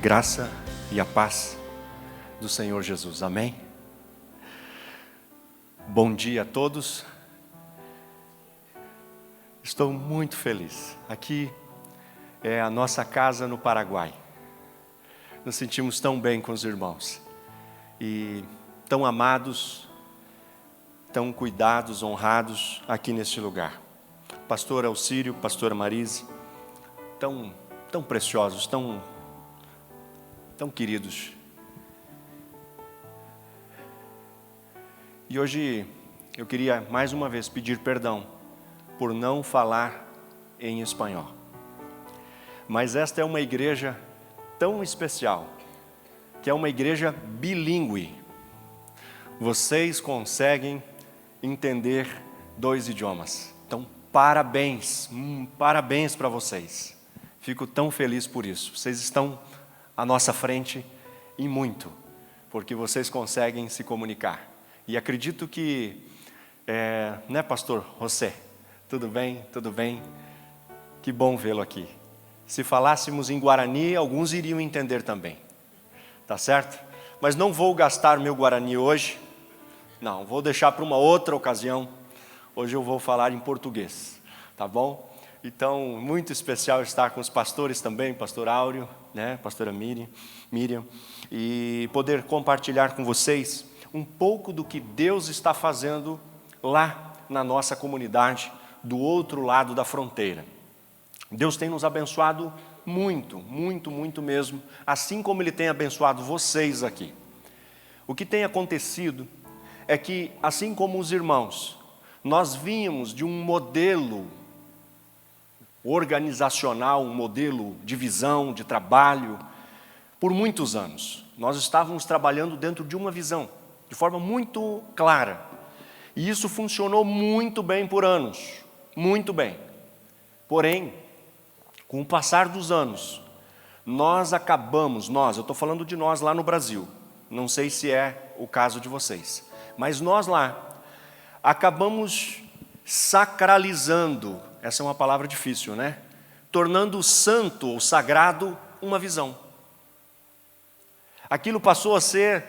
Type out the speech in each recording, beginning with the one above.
graça e a paz do Senhor Jesus. Amém? Bom dia a todos. Estou muito feliz. Aqui é a nossa casa no Paraguai. Nos sentimos tão bem com os irmãos. E tão amados, tão cuidados, honrados aqui neste lugar. Pastor Alcírio, pastora Marise, tão preciosos, tão queridos. E hoje eu queria mais uma vez pedir perdão por não falar em espanhol. Mas esta é uma igreja tão especial, que é uma igreja bilíngue. Vocês conseguem entender 2 idiomas. Então, parabéns para vocês. Fico tão feliz por isso. Vocês estão à nossa frente e muito, porque vocês conseguem se comunicar. E acredito que, né, pastor José? Tudo bem? Tudo bem? Que bom vê-lo aqui. Se falássemos em Guarani, alguns iriam entender também. Tá certo? Mas não vou gastar meu Guarani hoje. Não, vou deixar para uma outra ocasião. Hoje eu vou falar em português. Tá bom? Então, muito especial estar com os pastores também, pastor Áureo, né, pastora Miriam, e poder compartilhar com vocês um pouco do que Deus está fazendo lá na nossa comunidade, do outro lado da fronteira. Deus tem nos abençoado muito, muito, muito mesmo, assim como Ele tem abençoado vocês aqui. O que tem acontecido é que, assim como os irmãos, nós vínhamos de um modelo organizacional, um modelo de visão, de trabalho, por muitos anos. Nós estávamos trabalhando dentro de uma visão, de forma muito clara. E isso funcionou muito bem por anos, muito bem. Porém, com o passar dos anos, eu estou falando de nós lá no Brasil, não sei se é o caso de vocês, mas nós lá, acabamos sacralizando, essa é uma palavra difícil, né? Tornando santo ou sagrado uma visão. Aquilo passou a ser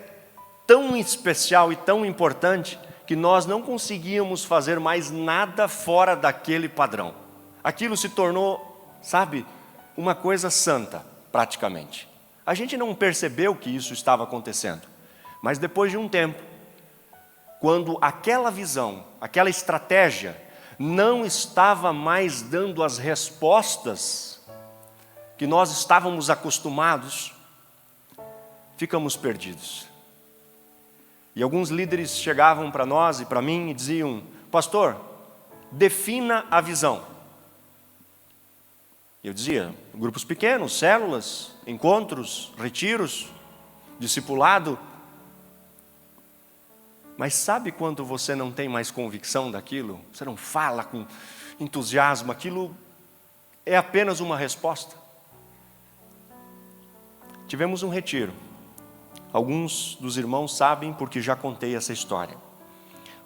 tão especial e tão importante que nós não conseguíamos fazer mais nada fora daquele padrão. Aquilo se tornou, sabe, uma coisa santa, praticamente. A gente não percebeu que isso estava acontecendo, mas depois de um tempo, quando aquela visão, aquela estratégia não estava mais dando as respostas que nós estávamos acostumados, ficamos perdidos. E alguns líderes chegavam para nós e para mim e diziam: pastor, defina a visão. E eu dizia: grupos pequenos, células, encontros, retiros, discipulado. Mas sabe quando você não tem mais convicção daquilo? Você não fala com entusiasmo, aquilo é apenas uma resposta. Tivemos um retiro. Alguns dos irmãos sabem porque já contei essa história.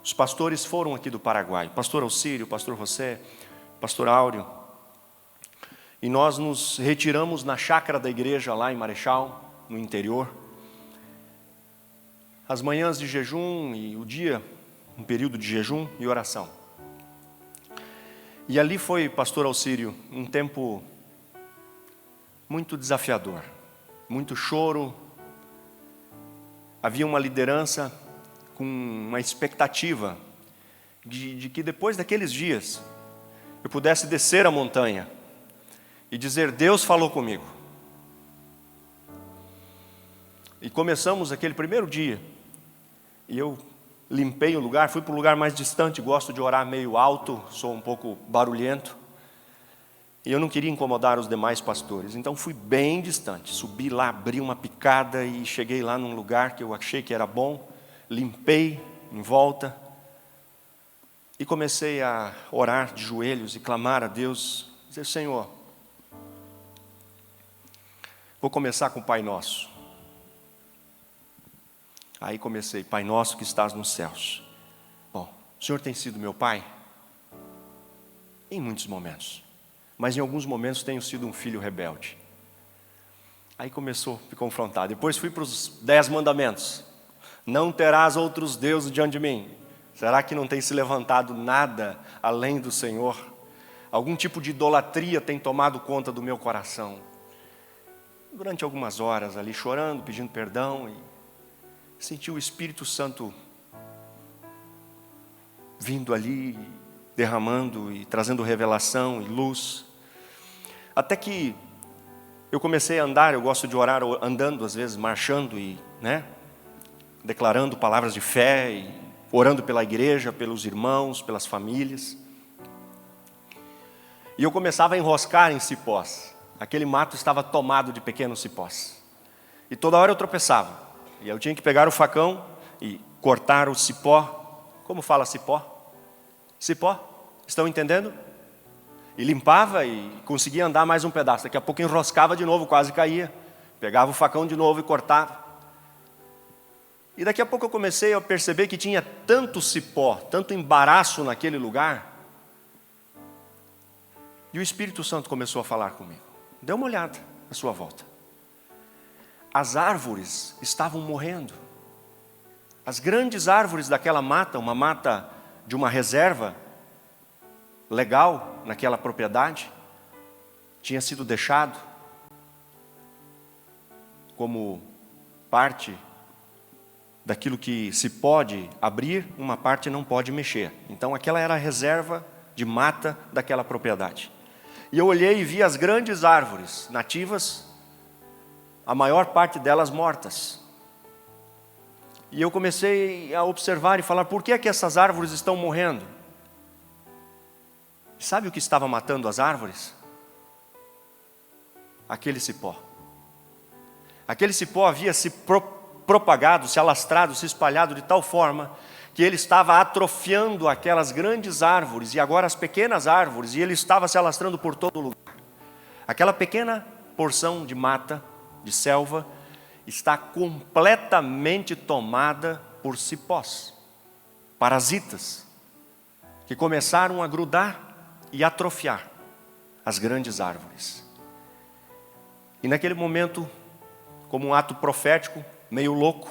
Os pastores foram aqui do Paraguai, pastor Alcírio, pastor José, pastor Áureo. E nós nos retiramos na chácara da igreja lá em Marechal, no interior. As manhãs de jejum e o dia, um período de jejum e oração. E ali foi, pastor Alcírio, um tempo muito desafiador, muito choro. Havia uma liderança com uma expectativa de que depois daqueles dias eu pudesse descer a montanha e dizer: Deus falou comigo. E começamos aquele primeiro dia. E eu limpei o lugar, fui para o lugar mais distante, gosto de orar meio alto, sou um pouco barulhento. E eu não queria incomodar os demais pastores, então fui bem distante. Subi lá, abri uma picada e cheguei lá num lugar que eu achei que era bom. Limpei em volta e comecei a orar de joelhos e clamar a Deus, dizer: Senhor, vou começar com o Pai Nosso. Aí comecei: Pai nosso que estás nos céus. Bom, o Senhor tem sido meu Pai? Em muitos momentos. Mas em alguns momentos tenho sido um filho rebelde. Aí começou a me confrontar. Depois fui para os 10 mandamentos. Não terás outros deuses diante de mim. Será que não tem se levantado nada além do Senhor? Algum tipo de idolatria tem tomado conta do meu coração. Durante algumas horas ali chorando, pedindo perdão, e senti o Espírito Santo vindo ali, derramando e trazendo revelação e luz. Até que eu comecei a andar, eu gosto de orar andando, às vezes marchando e, declarando palavras de fé e orando pela igreja, pelos irmãos, pelas famílias. E eu começava a enroscar em cipós. Aquele mato estava tomado de pequenos cipós. E toda hora eu tropeçava. E eu tinha que pegar o facão e cortar o cipó. Como fala cipó? Cipó. Estão entendendo? E limpava e conseguia andar mais um pedaço. Daqui a pouco enroscava de novo, quase caía. Pegava o facão de novo e cortava. E daqui a pouco eu comecei a perceber que tinha tanto cipó, tanto embaraço naquele lugar. E o Espírito Santo começou a falar comigo. Dê uma olhada à sua volta. As árvores estavam morrendo. As grandes árvores daquela mata, uma mata de uma reserva legal naquela propriedade, tinha sido deixado como parte daquilo que se pode abrir, uma parte não pode mexer. Então aquela era a reserva de mata daquela propriedade. E eu olhei e vi as grandes árvores nativas, a maior parte delas mortas. E eu comecei a observar e falar, por que é que essas árvores estão morrendo? Sabe o que estava matando as árvores? Aquele cipó. Aquele cipó havia se propagado, se alastrado, se espalhado de tal forma que ele estava atrofiando aquelas grandes árvores e agora as pequenas árvores, e ele estava se alastrando por todo lugar. Aquela pequena porção de mata, de selva, está completamente tomada por cipós, parasitas, que começaram a grudar e atrofiar as grandes árvores. E naquele momento, como um ato profético, meio louco,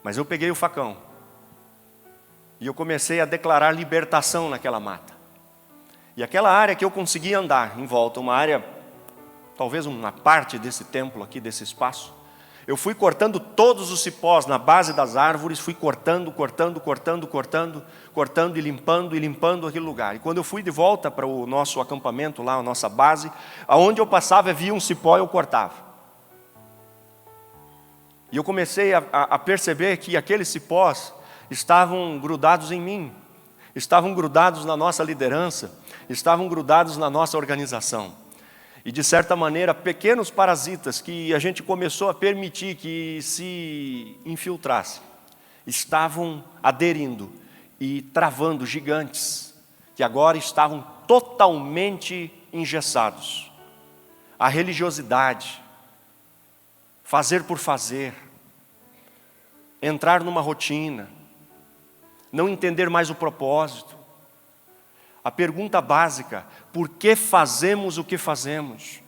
mas eu peguei o facão e eu comecei a declarar libertação naquela mata. E aquela área que eu conseguia andar em volta, uma área, talvez uma parte desse templo aqui, desse espaço, eu fui cortando todos os cipós na base das árvores, fui cortando e limpando aquele lugar. E quando eu fui de volta para o nosso acampamento lá, a nossa base, aonde eu passava, via um cipó, eu cortava. E eu comecei a perceber que aqueles cipós estavam grudados em mim, estavam grudados na nossa liderança, estavam grudados na nossa organização. E de certa maneira, pequenos parasitas que a gente começou a permitir que se infiltrassem, estavam aderindo e travando gigantes, que agora estavam totalmente engessados. A religiosidade, fazer por fazer, entrar numa rotina, não entender mais o propósito. A pergunta básica, por que fazemos o que fazemos?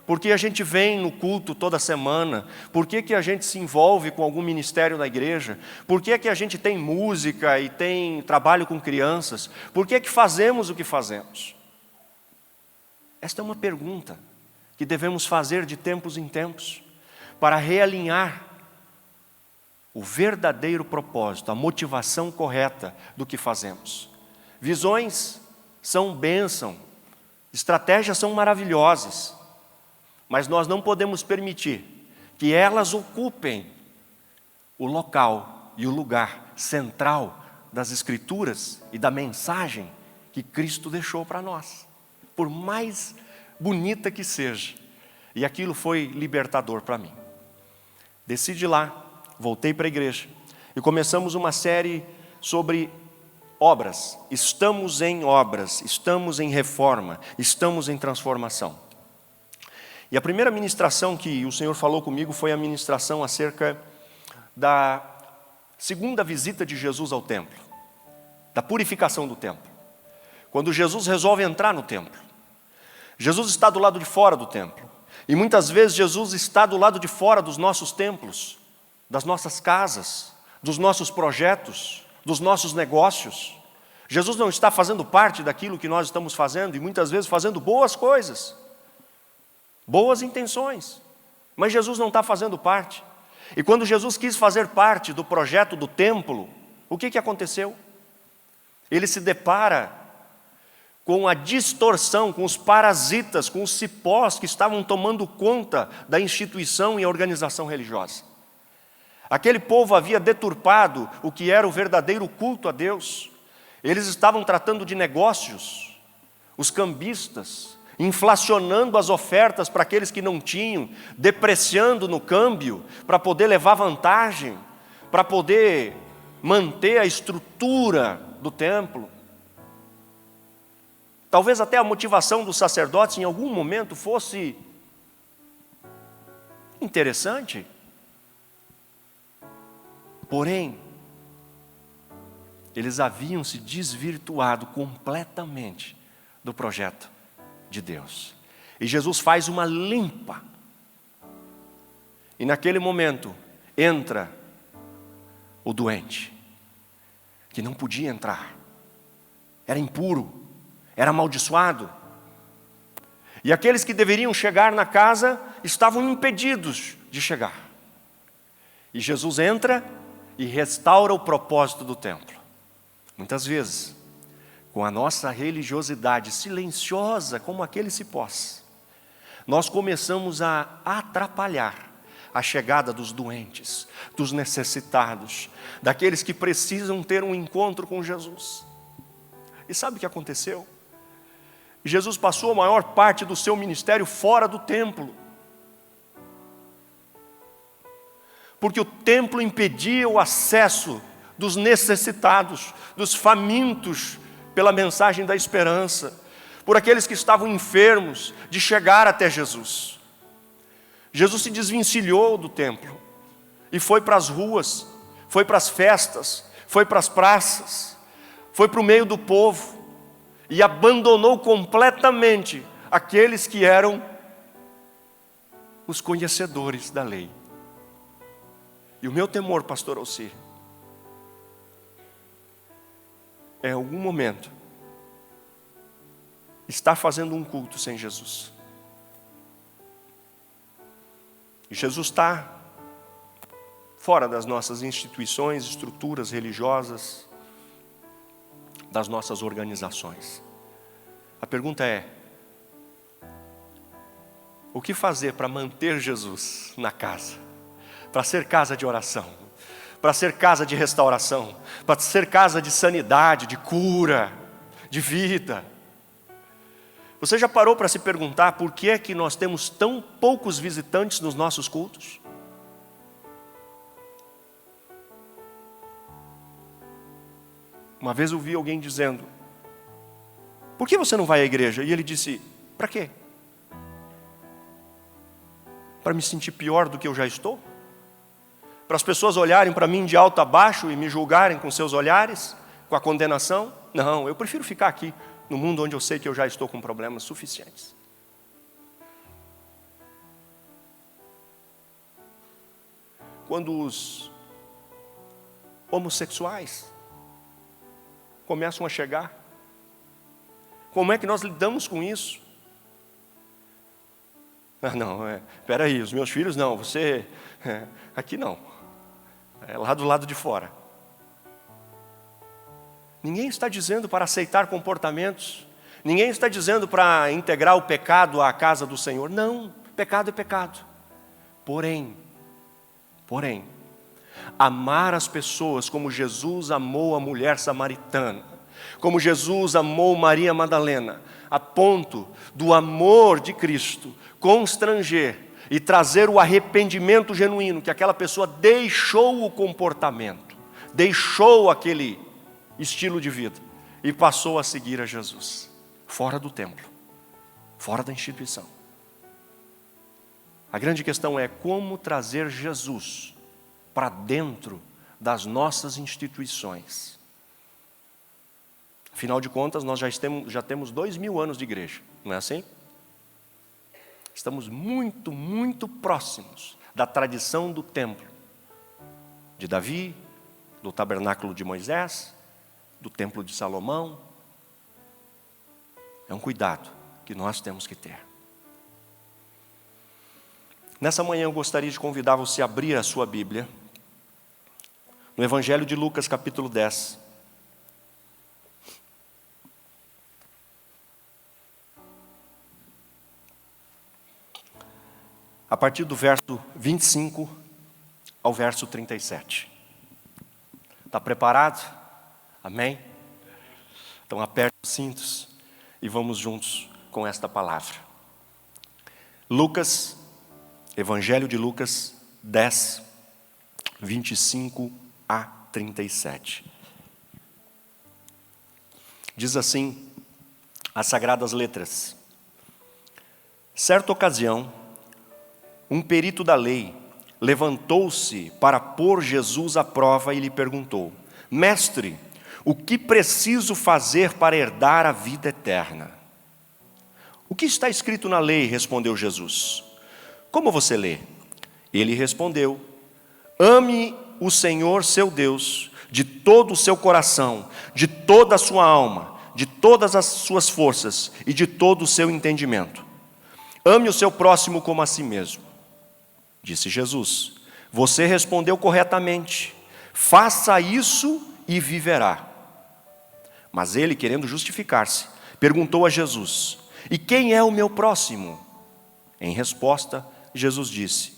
Por que a gente vem no culto toda semana? Por que a gente se envolve com algum ministério da igreja? Por que a gente tem música e tem trabalho com crianças? Por que fazemos o que fazemos? Esta é uma pergunta que devemos fazer de tempos em tempos, para realinhar o verdadeiro propósito, a motivação correta do que fazemos. Visões são bênção, estratégias são maravilhosas, mas nós não podemos permitir que elas ocupem o local e o lugar central das Escrituras e da mensagem que Cristo deixou para nós, por mais bonita que seja. E aquilo foi libertador para mim. Desci de lá, voltei para a igreja e começamos uma série sobre obras. Estamos em obras, estamos em reforma, estamos em transformação. E a primeira ministração que o Senhor falou comigo foi a ministração acerca da segunda visita de Jesus ao templo, da purificação do templo. Quando Jesus resolve entrar no templo, Jesus está do lado de fora do templo. E muitas vezes Jesus está do lado de fora dos nossos templos, das nossas casas, dos nossos projetos, dos nossos negócios. Jesus não está fazendo parte daquilo que nós estamos fazendo, e muitas vezes fazendo boas coisas, boas intenções, mas Jesus não está fazendo parte. E quando Jesus quis fazer parte do projeto do templo, o que aconteceu? Ele se depara com a distorção, com os parasitas, com os cipós que estavam tomando conta da instituição e a organização religiosa. Aquele povo havia deturpado o que era o verdadeiro culto a Deus. Eles estavam tratando de negócios, os cambistas, inflacionando as ofertas para aqueles que não tinham, depreciando no câmbio, para poder levar vantagem, para poder manter a estrutura do templo. Talvez até a motivação dos sacerdotes em algum momento fosse interessante. Porém, eles haviam se desvirtuado completamente do projeto de Deus. E Jesus faz uma limpa. E naquele momento, entra o doente, que não podia entrar. Era impuro, era amaldiçoado. E aqueles que deveriam chegar na casa, estavam impedidos de chegar. E Jesus entra e restaura o propósito do templo. Muitas vezes, com a nossa religiosidade silenciosa, como aquele cipós, nós começamos a atrapalhar a chegada dos doentes, dos necessitados, daqueles que precisam ter um encontro com Jesus. E sabe o que aconteceu? Jesus passou a maior parte do seu ministério fora do templo, porque o templo impedia o acesso dos necessitados, dos famintos pela mensagem da esperança, por aqueles que estavam enfermos, de chegar até Jesus. Jesus se desvencilhou do templo e foi para as ruas, foi para as festas, foi para as praças, foi para o meio do povo e abandonou completamente aqueles que eram os conhecedores da lei. E o meu temor, pastor Alcir, é em algum momento estar fazendo um culto sem Jesus. E Jesus está fora das nossas instituições, estruturas religiosas, das nossas organizações. A pergunta é: o que fazer para manter Jesus na casa? Para ser casa de oração, para ser casa de restauração, para ser casa de sanidade, de cura, de vida. Você já parou para se perguntar por que é que nós temos tão poucos visitantes nos nossos cultos? Uma vez eu vi alguém dizendo: por que você não vai à igreja? E ele disse: para quê? Para me sentir pior do que eu já estou? Para as pessoas olharem para mim de alto a baixo e me julgarem com seus olhares, com a condenação? Não, eu prefiro ficar aqui, no mundo onde eu sei que eu já estou com problemas suficientes. Quando os homossexuais começam a chegar, como é que nós lidamos com isso? Espera aí, os meus filhos não, aqui não. É lá do lado de fora. Ninguém está dizendo para aceitar comportamentos. Ninguém está dizendo para integrar o pecado à casa do Senhor. Não, pecado é pecado. Porém, amar as pessoas como Jesus amou a mulher samaritana, como Jesus amou Maria Madalena, a ponto do amor de Cristo constranger e trazer o arrependimento genuíno, que aquela pessoa deixou o comportamento, deixou aquele estilo de vida e passou a seguir a Jesus, fora do templo, fora da instituição. A grande questão é como trazer Jesus para dentro das nossas instituições. Afinal de contas, nós já temos 2000 anos de igreja, não é assim? Estamos muito, muito próximos da tradição do templo, de Davi, do tabernáculo de Moisés, do templo de Salomão. É um cuidado que nós temos que ter. Nessa manhã eu gostaria de convidar você a abrir a sua Bíblia no Evangelho de Lucas, capítulo 10. A partir do verso 25 ao verso 37. Está preparado? Amém? Então aperte os cintos e vamos juntos com esta palavra. Lucas, Evangelho de Lucas 10, 25 a 37. Diz assim as Sagradas Letras: certa ocasião, um perito da lei levantou-se para pôr Jesus à prova e lhe perguntou: mestre, o que preciso fazer para herdar a vida eterna? O que está escrito na lei? Respondeu Jesus. Como você lê? Ele respondeu: ame o Senhor seu Deus de todo o seu coração, de toda a sua alma, de todas as suas forças e de todo o seu entendimento. Ame o seu próximo como a si mesmo. Disse Jesus: você respondeu corretamente. Faça isso e viverá. Mas ele, querendo justificar-se, perguntou a Jesus: e quem é o meu próximo? Em resposta, Jesus disse: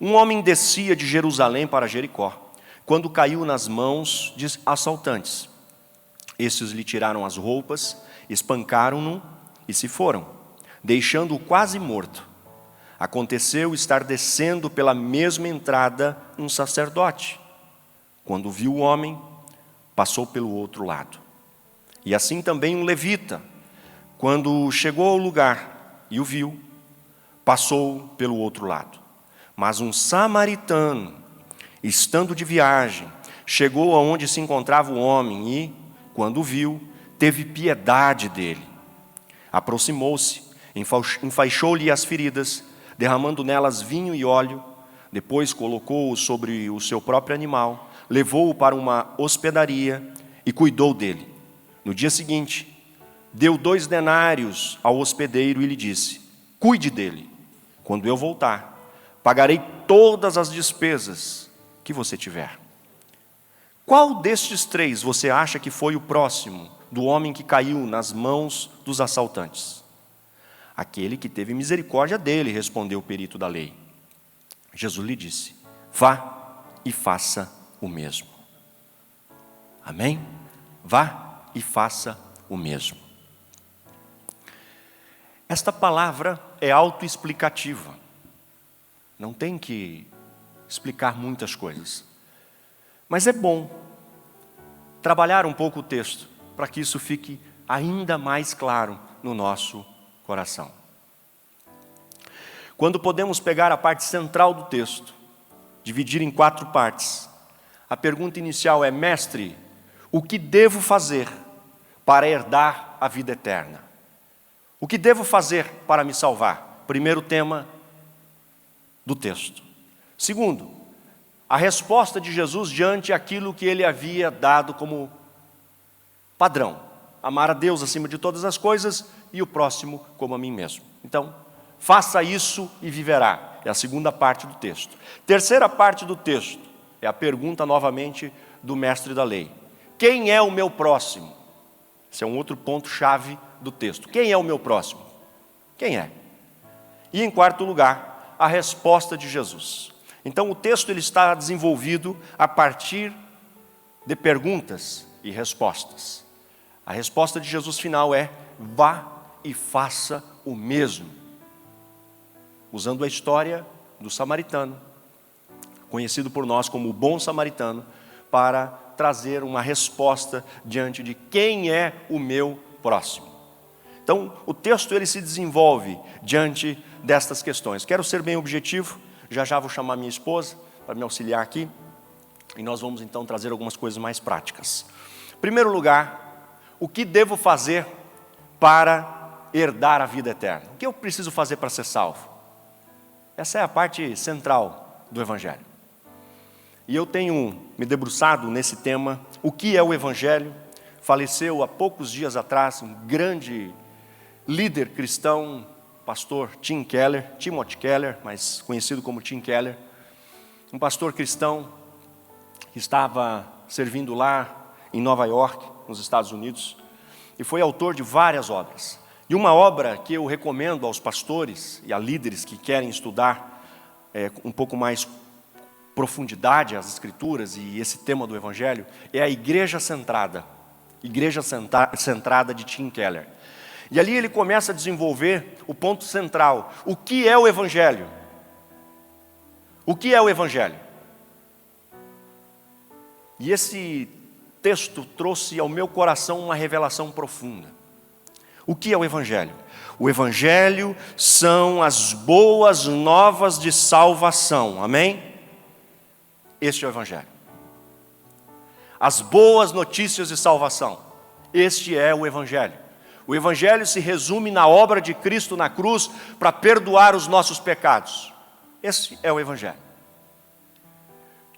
um homem descia de Jerusalém para Jericó, quando caiu nas mãos de assaltantes. Estes lhe tiraram as roupas, espancaram-no e se foram, deixando-o quase morto. Aconteceu estar descendo pela mesma entrada um sacerdote. Quando viu o homem, passou pelo outro lado. E assim também um levita, quando chegou ao lugar e o viu, passou pelo outro lado. Mas um samaritano, estando de viagem, chegou aonde se encontrava o homem e, quando o viu, teve piedade dele. Aproximou-se, enfaixou-lhe as feridas, derramando nelas vinho e óleo, depois colocou-o sobre o seu próprio animal, levou-o para uma hospedaria e cuidou dele. No dia seguinte, deu 2 denários ao hospedeiro e lhe disse: cuide dele. Quando eu voltar, pagarei todas as despesas que você tiver. Qual destes 3 você acha que foi o próximo do homem que caiu nas mãos dos assaltantes? Aquele que teve misericórdia dele, respondeu o perito da lei. Jesus lhe disse: vá e faça o mesmo. Amém? Vá e faça o mesmo. Esta palavra é autoexplicativa. Não tem que explicar muitas coisas. Mas é bom trabalhar um pouco o texto, para que isso fique ainda mais claro no nosso coração. Quando podemos pegar a parte central do texto, dividir em 4 partes, a pergunta inicial é: mestre, o que devo fazer para herdar a vida eterna? O que devo fazer para me salvar? Primeiro tema do texto. Segundo, a resposta de Jesus diante aquilo que ele havia dado como padrão: amar a Deus acima de todas as coisas e o próximo como a mim mesmo. Então, faça isso e viverá. É a segunda parte do texto. Terceira parte do texto é a pergunta novamente do mestre da lei: quem é o meu próximo? Esse é um outro ponto-chave do texto. Quem é o meu próximo? Quem é? E em quarto lugar, a resposta de Jesus. Então o texto ele está desenvolvido a partir de perguntas e respostas. A resposta de Jesus final é: vá e faça o mesmo. Usando a história do samaritano, conhecido por nós como o bom samaritano, para trazer uma resposta diante de quem é o meu próximo. Então, o texto ele se desenvolve diante destas questões. Quero ser bem objetivo, já vou chamar minha esposa para me auxiliar aqui, e nós vamos então trazer algumas coisas mais práticas. Em primeiro lugar, o que devo fazer para herdar a vida eterna? O que eu preciso fazer para ser salvo? Essa é a parte central do Evangelho. E eu tenho me debruçado nesse tema. O que é o Evangelho? Faleceu há poucos dias atrás um grande líder cristão, pastor Timothy Keller, mais conhecido como Tim Keller. Um pastor cristão que estava servindo lá em Nova York, nos Estados Unidos, e foi autor de várias obras. E uma obra que eu recomendo aos pastores e a líderes que querem estudar um pouco mais profundidade as Escrituras e esse tema do Evangelho, é a Igreja Centrada de Tim Keller. E ali ele começa a desenvolver o ponto central. O que é o Evangelho? O que é o Evangelho? E esse texto trouxe ao meu coração uma revelação profunda. O que é o Evangelho? O Evangelho são as boas novas de salvação. Amém? Este é o Evangelho. As boas notícias de salvação. Este é o Evangelho. O Evangelho se resume na obra de Cristo na cruz para perdoar os nossos pecados. Esse é o Evangelho.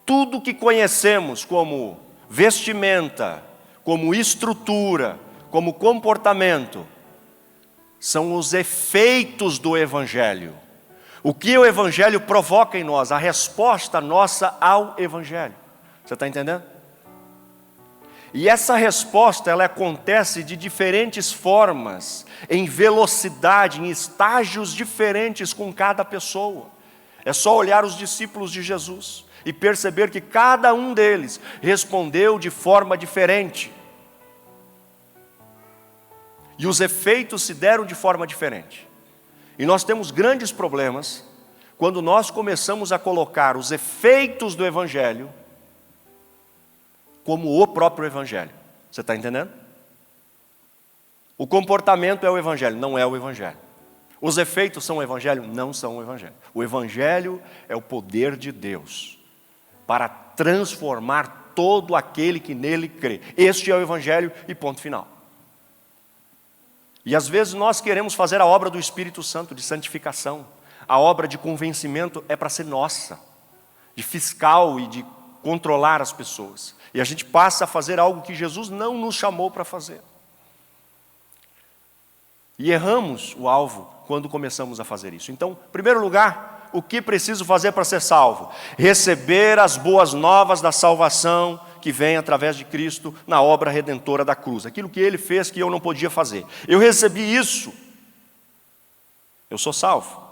Tudo que conhecemos como vestimenta, como estrutura, como comportamento, são os efeitos do Evangelho. O que o Evangelho provoca em nós, a resposta nossa ao Evangelho. Você está entendendo? E essa resposta, ela acontece de diferentes formas, em velocidade, em estágios diferentes com cada pessoa. É só olhar os discípulos de Jesus e perceber que cada um deles respondeu de forma diferente. E os efeitos se deram de forma diferente. E nós temos grandes problemas quando nós começamos a colocar os efeitos do Evangelho como o próprio Evangelho. Você está entendendo? O comportamento é o Evangelho, não é o Evangelho. Os efeitos são o Evangelho, não são o Evangelho. O Evangelho é o poder de Deus para transformar todo aquele que nele crê. Este é o Evangelho e ponto final. E às vezes nós queremos fazer a obra do Espírito Santo, de santificação. A obra de convencimento é para ser nossa, de fiscal e de controlar as pessoas. E a gente passa a fazer algo que Jesus não nos chamou para fazer. E erramos o alvo quando começamos a fazer isso. Então, em primeiro lugar, o que preciso fazer para ser salvo? Receber as boas novas da salvação que vem através de Cristo na obra redentora da cruz. Aquilo que Ele fez que eu não podia fazer. Eu recebi isso. Eu sou salvo.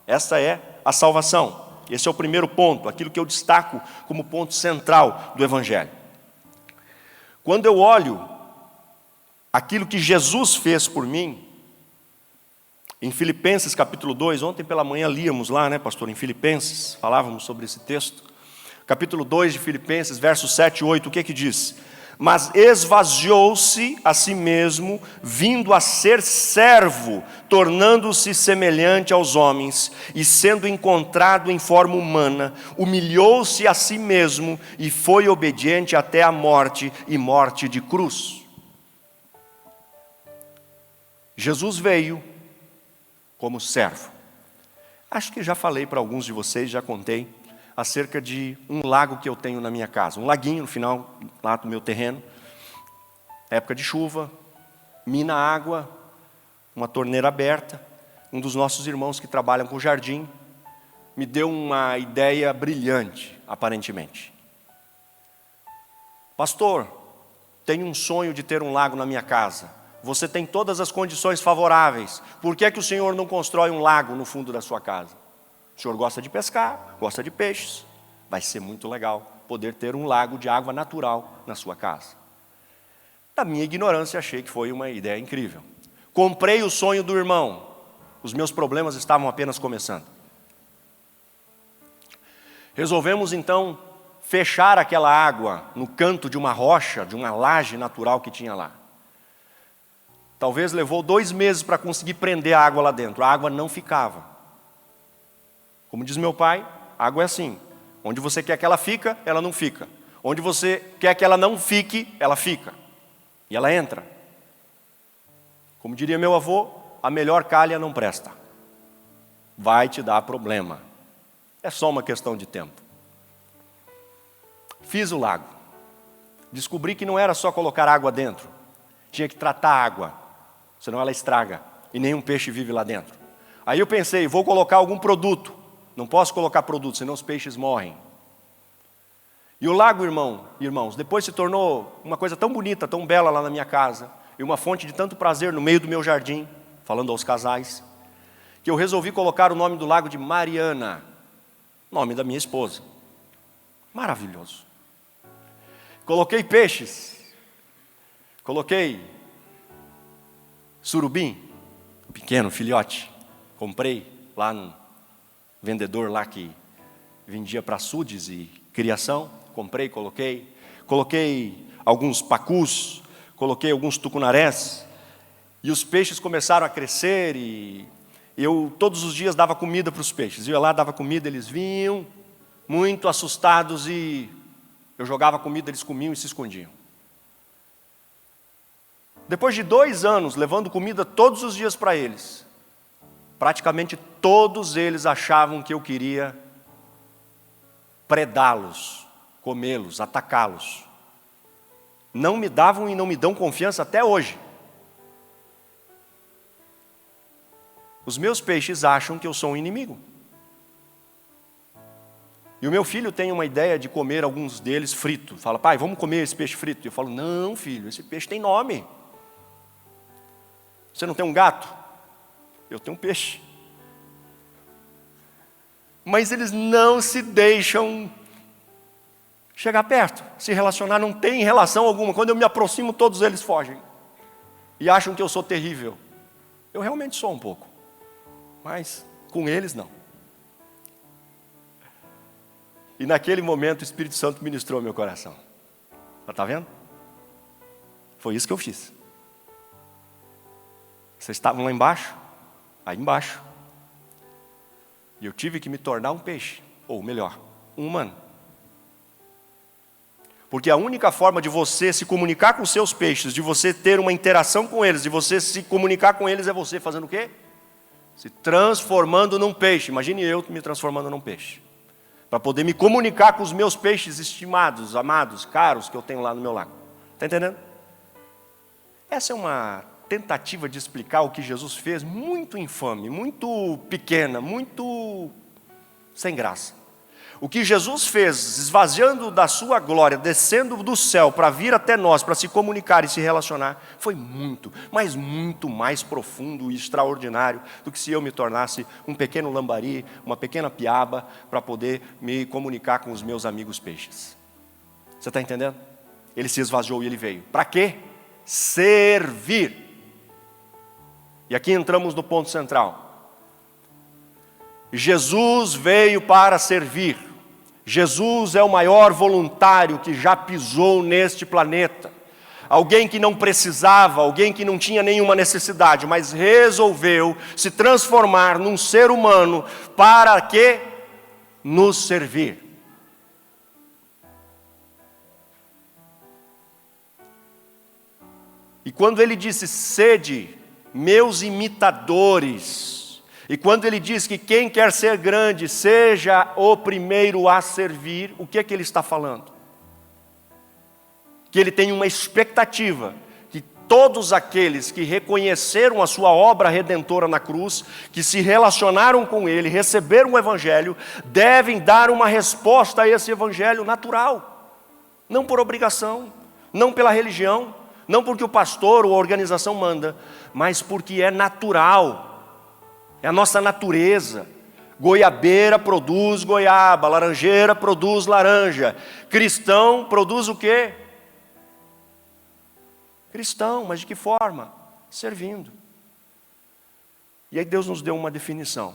Essa é a salvação. Esse é o primeiro ponto, aquilo que eu destaco como ponto central do Evangelho. Quando eu olho aquilo que Jesus fez por mim, em Filipenses capítulo 2, ontem pela manhã líamos lá, né, pastor, em Filipenses, falávamos sobre esse texto. Capítulo 2 de Filipenses, versos 7 e 8, o que que diz? Mas esvaziou-se a si mesmo, vindo a ser servo, tornando-se semelhante aos homens, e sendo encontrado em forma humana, humilhou-se a si mesmo e foi obediente até a morte e morte de cruz. Jesus veio como servo. Acho que já falei para alguns de vocês, já contei, acerca de um lago que eu tenho na minha casa. Um laguinho no final, lá do meu terreno. Época de chuva, mina água, uma torneira aberta. Um dos nossos irmãos que trabalham com jardim me deu uma ideia brilhante, aparentemente. Pastor, tenho um sonho de ter um lago na minha casa. Você tem todas as condições favoráveis. Por que é que o senhor não constrói um lago no fundo da sua casa? O senhor gosta de pescar, gosta de peixes. Vai ser muito legal poder ter um lago de água natural na sua casa. Da minha ignorância, achei que foi uma ideia incrível. Comprei o sonho do irmão. Os meus problemas estavam apenas começando. Resolvemos então fechar aquela água no canto de uma rocha, de uma laje natural que tinha lá. Talvez levou 2 meses para conseguir prender a água lá dentro. A água não ficava. Como diz meu pai, a água é assim. Onde você quer que ela fica, ela não fica. Onde você quer que ela não fique, ela fica. E ela entra. Como diria meu avô, a melhor calha não presta. Vai te dar problema. É só uma questão de tempo. Fiz o lago. Descobri que não era só colocar água dentro. Tinha que tratar a água, senão ela estraga. E nenhum peixe vive lá dentro. Aí eu pensei, vou colocar algum produto. Não posso colocar produto, senão os peixes morrem. E o lago, irmãos, depois se tornou uma coisa tão bonita, tão bela lá na minha casa, e uma fonte de tanto prazer no meio do meu jardim, falando aos casais, que eu resolvi colocar o nome do lago de Mariana, nome da minha esposa. Maravilhoso. Coloquei peixes, coloquei surubim, pequeno, filhote. Comprei lá no vendedor lá que vendia para açudes e criação. Comprei, coloquei alguns pacus, coloquei alguns tucunarés. E os peixes começaram a crescer e eu todos os dias dava comida para os peixes. Eu ia lá, dava comida, eles vinham muito assustados e eu jogava comida, eles comiam e se escondiam. Depois de 2 anos levando comida todos os dias para eles, praticamente todos eles achavam que eu queria predá-los, comê-los, atacá-los. Não me davam e não me dão confiança até hoje. Os meus peixes acham que eu sou um inimigo. E o meu filho tem uma ideia de comer alguns deles frito. Fala, pai, vamos comer esse peixe frito. Eu falo, não, filho, esse peixe tem nome. Você não tem um gato? Eu tenho um peixe. Mas eles não se deixam chegar perto, se relacionar, não tem relação alguma. Quando eu me aproximo, todos eles fogem. E acham que eu sou terrível. Eu realmente sou um pouco. Mas com eles não. E naquele momento o Espírito Santo ministrou meu coração. Está vendo? Foi isso que eu fiz. Vocês estavam lá embaixo? Aí embaixo. E eu tive que me tornar um peixe. Ou melhor, um humano. Porque a única forma de você se comunicar com os seus peixes, de você ter uma interação com eles, de você se comunicar com eles, é você fazendo o quê? Se transformando num peixe. Imagine eu me transformando num peixe. Para poder me comunicar com os meus peixes estimados, amados, caros, que eu tenho lá no meu lago. Está entendendo? Essa é uma tentativa de explicar o que Jesus fez, muito infame, muito pequena, muito sem graça. O que Jesus fez, esvaziando da sua glória, descendo do céu para vir até nós, para se comunicar e se relacionar, foi muito, mas muito mais profundo e extraordinário do que se eu me tornasse um pequeno lambari, uma pequena piaba, para poder me comunicar com os meus amigos peixes. Você está entendendo? Ele se esvaziou e ele veio. Para quê? Servir. E aqui entramos no ponto central. Jesus veio para servir. Jesus é o maior voluntário que já pisou neste planeta. Alguém que não precisava, alguém que não tinha nenhuma necessidade, mas resolveu se transformar num ser humano para que nos servir. E quando ele disse, sede meus imitadores, e quando ele diz que quem quer ser grande, seja o primeiro a servir, o que é que ele está falando? Que ele tem uma expectativa, que todos aqueles que reconheceram a sua obra redentora na cruz, que se relacionaram com ele, receberam o evangelho, devem dar uma resposta a esse evangelho natural. Não por obrigação, não pela religião, não porque o pastor ou a organização manda, mas porque é natural. É a nossa natureza. Goiabeira produz goiaba, laranjeira produz laranja. Cristão produz o quê? Cristão, mas de que forma? Servindo. E aí Deus nos deu uma definição.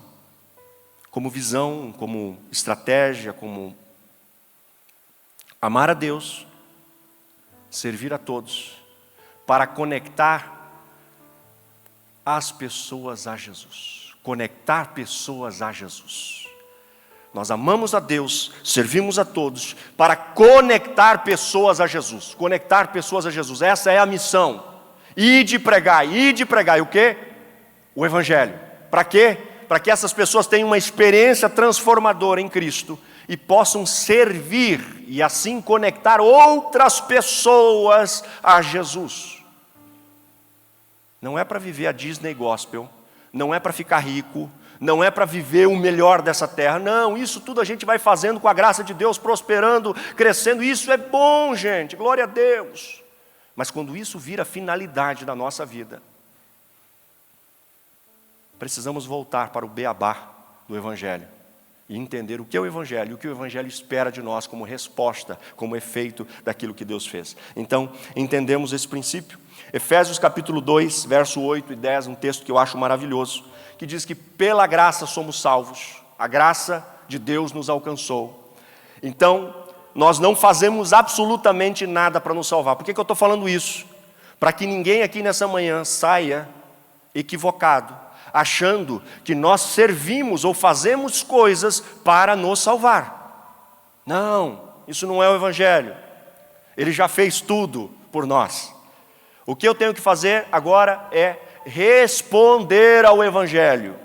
Como visão, como estratégia, como amar a Deus, servir a todos, para conectar as pessoas a Jesus. Conectar pessoas a Jesus. Nós amamos a Deus, servimos a todos, para conectar pessoas a Jesus. Conectar pessoas a Jesus, essa é a missão. Ide pregai, e o quê? o Evangelho. Para quê? Para que essas pessoas tenham uma experiência transformadora em Cristo e possam servir e assim conectar outras pessoas a Jesus. Não é para viver a Disney Gospel, não é para ficar rico, não é para viver o melhor dessa terra. Não, isso tudo a gente vai fazendo com a graça de Deus, prosperando, crescendo. Isso é bom, gente, glória a Deus. Mas quando isso vira a finalidade da nossa vida, precisamos voltar para o beabá do Evangelho e entender o que é o Evangelho e o que o Evangelho espera de nós como resposta, como efeito daquilo que Deus fez. Então, entendemos esse princípio. Efésios capítulo 2, verso 8 e 10, um texto que eu acho maravilhoso, que diz que pela graça somos salvos, a graça de Deus nos alcançou. Então, nós não fazemos absolutamente nada para nos salvar. Por que eu estou falando isso? Para que ninguém aqui nessa manhã saia equivocado, achando que nós servimos ou fazemos coisas para nos salvar. Não, isso não é o Evangelho. Ele já fez tudo por nós. O que eu tenho que fazer agora é responder ao Evangelho.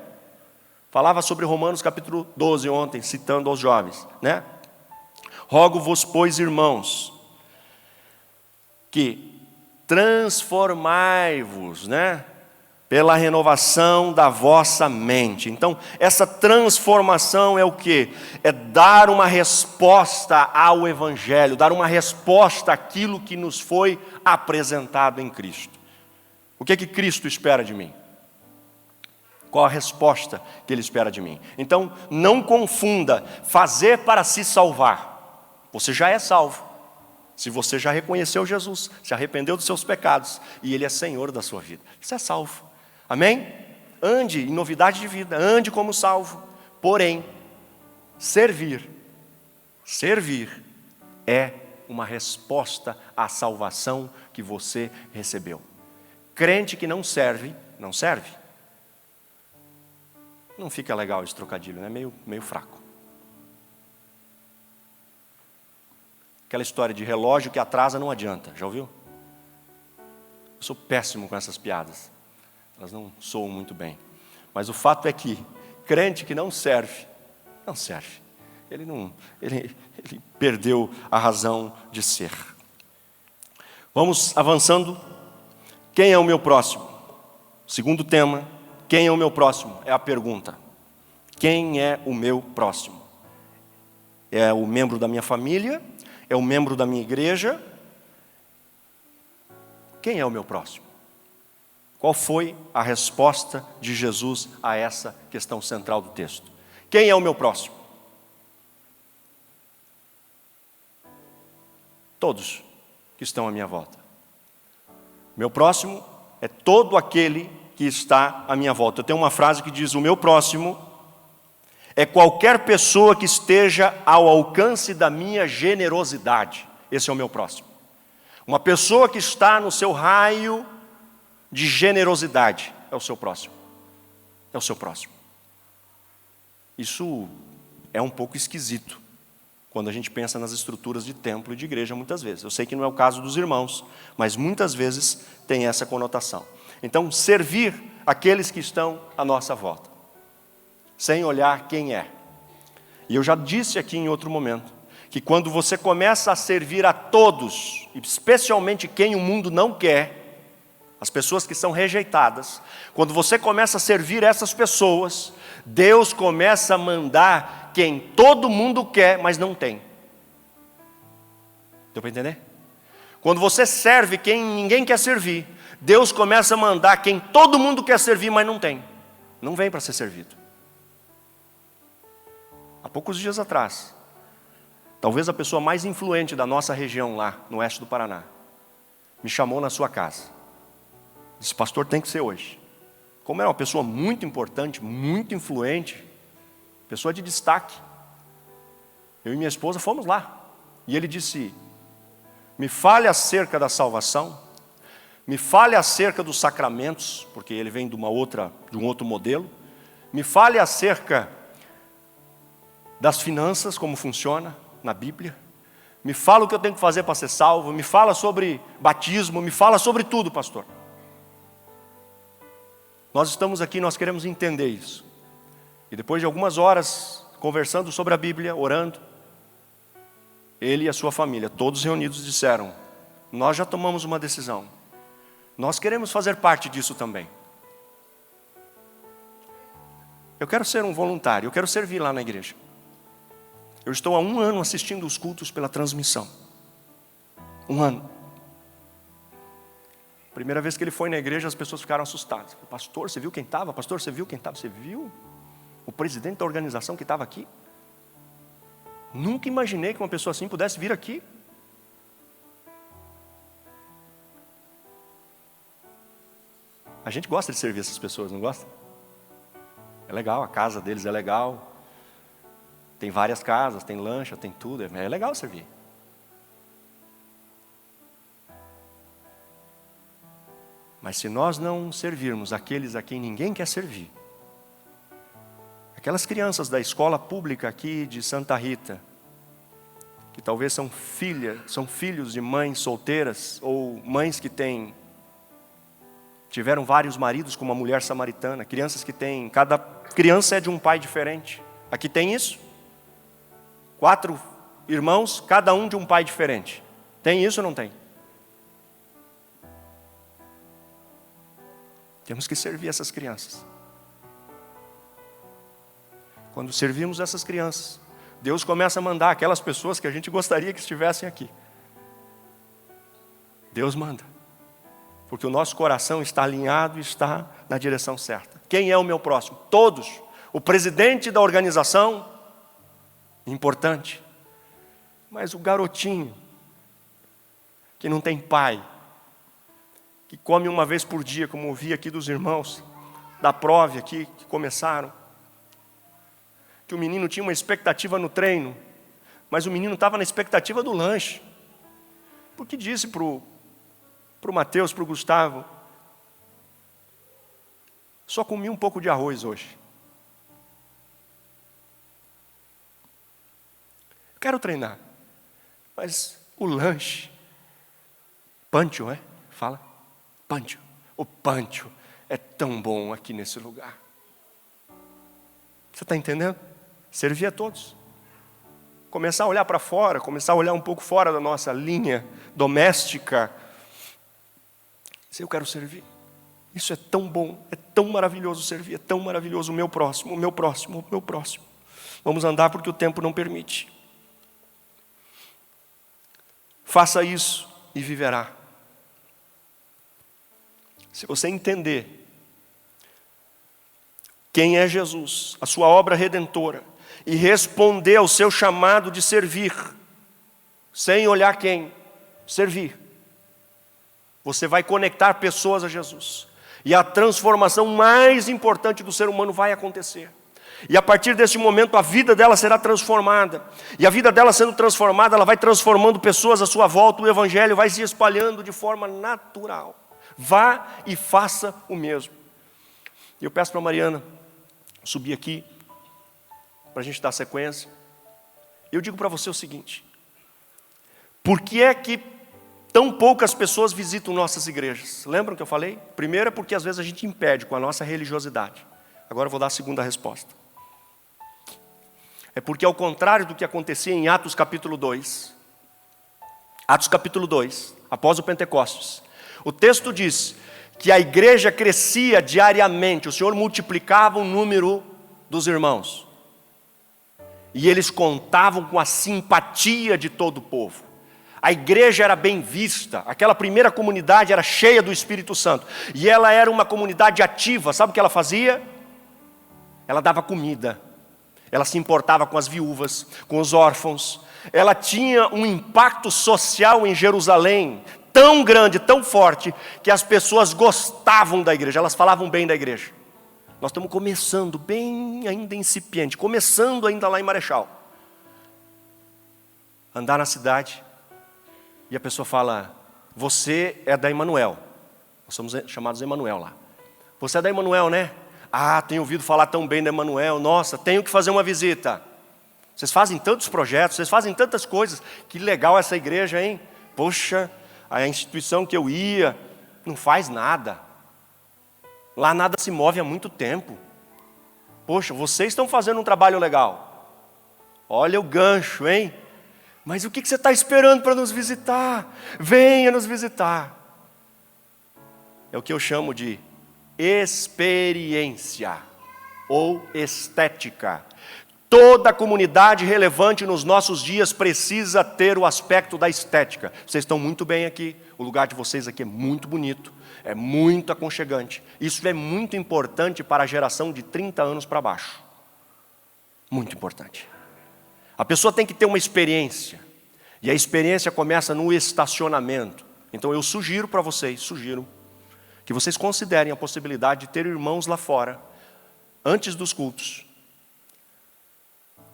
Falava sobre Romanos capítulo 12 ontem, citando aos jovens, né? Rogo-vos, pois, irmãos, que transformai-vos, né, pela renovação da vossa mente. Então, essa transformação é o quê? É dar uma resposta ao Evangelho, dar uma resposta àquilo que nos foi apresentado em Cristo. O que é que Cristo espera de mim? Qual a resposta que Ele espera de mim? Então, não confunda fazer para se salvar. Você já é salvo. Se você já reconheceu Jesus, se arrependeu dos seus pecados e Ele é Senhor da sua vida, você é salvo. Amém? Ande em novidade de vida, ande como salvo. Porém, servir é uma resposta à salvação que você recebeu. Crente que não serve, não serve. Não fica legal esse trocadilho, né? Meio fraco. Aquela história de relógio que atrasa não adianta, já ouviu? Eu sou péssimo com essas piadas. Elas não soam muito bem. Mas o fato é que crente que não serve, não serve. Ele perdeu a razão de ser. Vamos avançando. Quem é o meu próximo? Segundo tema, quem é o meu próximo? É a pergunta. Quem é o meu próximo? É o membro da minha família? É o membro da minha igreja? Quem é o meu próximo? Qual foi a resposta de Jesus a essa questão central do texto? Quem é o meu próximo? Todos que estão à minha volta. Meu próximo é todo aquele que está à minha volta. Eu tenho uma frase que diz: o meu próximo é qualquer pessoa que esteja ao alcance da minha generosidade. Esse é o meu próximo. Uma pessoa que está no seu raio de generosidade é o seu próximo. É o seu próximo. Isso é um pouco esquisito quando a gente pensa nas estruturas de templo e de igreja muitas vezes. Eu sei que não é o caso dos irmãos, mas muitas vezes tem essa conotação. Então, servir aqueles que estão à nossa volta, sem olhar quem é. E eu já disse aqui em outro momento, que quando você começa a servir a todos, especialmente quem o mundo não quer, as pessoas que são rejeitadas, quando você começa a servir essas pessoas, Deus começa a mandar quem todo mundo quer, mas não tem. Deu para entender? Quando você serve quem ninguém quer servir, Deus começa a mandar quem todo mundo quer servir, mas não tem. Não vem para ser servido. Há poucos dias atrás, talvez a pessoa mais influente da nossa região lá, no oeste do Paraná, me chamou na sua casa. Disse: pastor, tem que ser hoje. Como era uma pessoa muito importante, muito influente, pessoa de destaque, eu e minha esposa fomos lá. E ele disse: me fale acerca da salvação, me fale acerca dos sacramentos, porque ele vem de um outro modelo, me fale acerca das finanças, como funciona na Bíblia, me fala o que eu tenho que fazer para ser salvo, me fala sobre batismo, me fala sobre tudo, pastor. Nós estamos aqui, nós queremos entender isso. E depois de algumas horas conversando sobre a Bíblia, orando, ele e a sua família, todos reunidos, disseram: nós já tomamos uma decisão. Nós queremos fazer parte disso também. Eu quero ser um voluntário, eu quero servir lá na igreja. Eu estou há 1 ano assistindo os cultos pela transmissão. 1 ano. Primeira vez que ele foi na igreja, as pessoas ficaram assustadas. Pastor, você viu quem estava? Pastor, você viu quem estava? Você viu o presidente da organização que estava aqui? Nunca imaginei que uma pessoa assim pudesse vir aqui. A gente gosta de servir essas pessoas, não gosta? É legal, a casa deles é legal. Tem várias casas, tem lancha, tem tudo. É legal servir. Mas se nós não servirmos aqueles a quem ninguém quer servir, aquelas crianças da escola pública aqui de Santa Rita, que talvez são filhos de mães solteiras, ou mães que tiveram vários maridos, como a mulher samaritana, crianças que têm, cada criança é de um pai diferente. Aqui tem isso? 4 irmãos, cada um de um pai diferente. Tem isso ou não tem? Temos que servir essas crianças. Quando servimos essas crianças, Deus começa a mandar aquelas pessoas que a gente gostaria que estivessem aqui. Deus manda. Porque o nosso coração está alinhado e está na direção certa. Quem é o meu próximo? Todos. O presidente da organização, importante. Mas o garotinho, que não tem pai, que come uma vez por dia, como ouvi aqui dos irmãos, da prova aqui, que começaram. Que o menino tinha uma expectativa no treino, mas o menino estava na expectativa do lanche. Porque disse para o Mateus, para o Gustavo: só comi um pouco de arroz hoje. Quero treinar, mas o lanche, pancho, fala, pancho. O pancho é tão bom aqui nesse lugar. Você está entendendo? Servir a todos. Começar a olhar para fora, começar a olhar um pouco fora da nossa linha doméstica. Se eu quero servir, isso é tão bom, é tão maravilhoso servir, é tão maravilhoso o meu próximo, o meu próximo, o meu próximo. Vamos andar porque o tempo não permite. Faça isso e viverá. Se você entender quem é Jesus, a sua obra redentora, e responder ao seu chamado de servir, sem olhar quem, servir, você vai conectar pessoas a Jesus. E a transformação mais importante do ser humano vai acontecer. E a partir desse momento a vida dela será transformada. E a vida dela sendo transformada, ela vai transformando pessoas à sua volta. O evangelho vai se espalhando de forma natural. Vá e faça o mesmo. E eu peço para a Mariana subir aqui, para a gente dar sequência. Eu digo para você o seguinte: por que é que tão poucas pessoas visitam nossas igrejas? Lembram que eu falei? Primeiro é porque às vezes a gente impede com a nossa religiosidade. Agora eu vou dar a segunda resposta. É porque ao contrário do que acontecia em Atos capítulo 2, após o Pentecostes, o texto diz que a igreja crescia diariamente, o Senhor multiplicava o número dos irmãos. E eles contavam com a simpatia de todo o povo. A igreja era bem vista, aquela primeira comunidade era cheia do Espírito Santo. E ela era uma comunidade ativa, sabe o que ela fazia? Ela dava comida, ela se importava com as viúvas, com os órfãos. Ela tinha um impacto social em Jerusalém tão grande, tão forte, que as pessoas gostavam da igreja, elas falavam bem da igreja. Nós estamos começando, bem ainda incipiente, começando ainda lá em Marechal. Andar na cidade, e a pessoa fala: você é da Emanuel. Nós somos chamados Emanuel lá. Você é da Emanuel, né? Ah, tenho ouvido falar tão bem da Emanuel. Nossa, tenho que fazer uma visita. Vocês fazem tantos projetos, vocês fazem tantas coisas. Que legal essa igreja, hein? Poxa, a instituição que eu ia não faz nada. Lá nada se move há muito tempo. Poxa, vocês estão fazendo um trabalho legal. Olha o gancho, hein? Mas o que você está esperando para nos visitar? Venha nos visitar. É o que eu chamo de experiência ou estética. Toda comunidade relevante nos nossos dias precisa ter o aspecto da estética. Vocês estão muito bem aqui, o lugar de vocês aqui é muito bonito, é muito aconchegante. Isso é muito importante para a geração de 30 anos para baixo. Muito importante. A pessoa tem que ter uma experiência, e a experiência começa no estacionamento. Então eu sugiro para vocês, que vocês considerem a possibilidade de ter irmãos lá fora, antes dos cultos,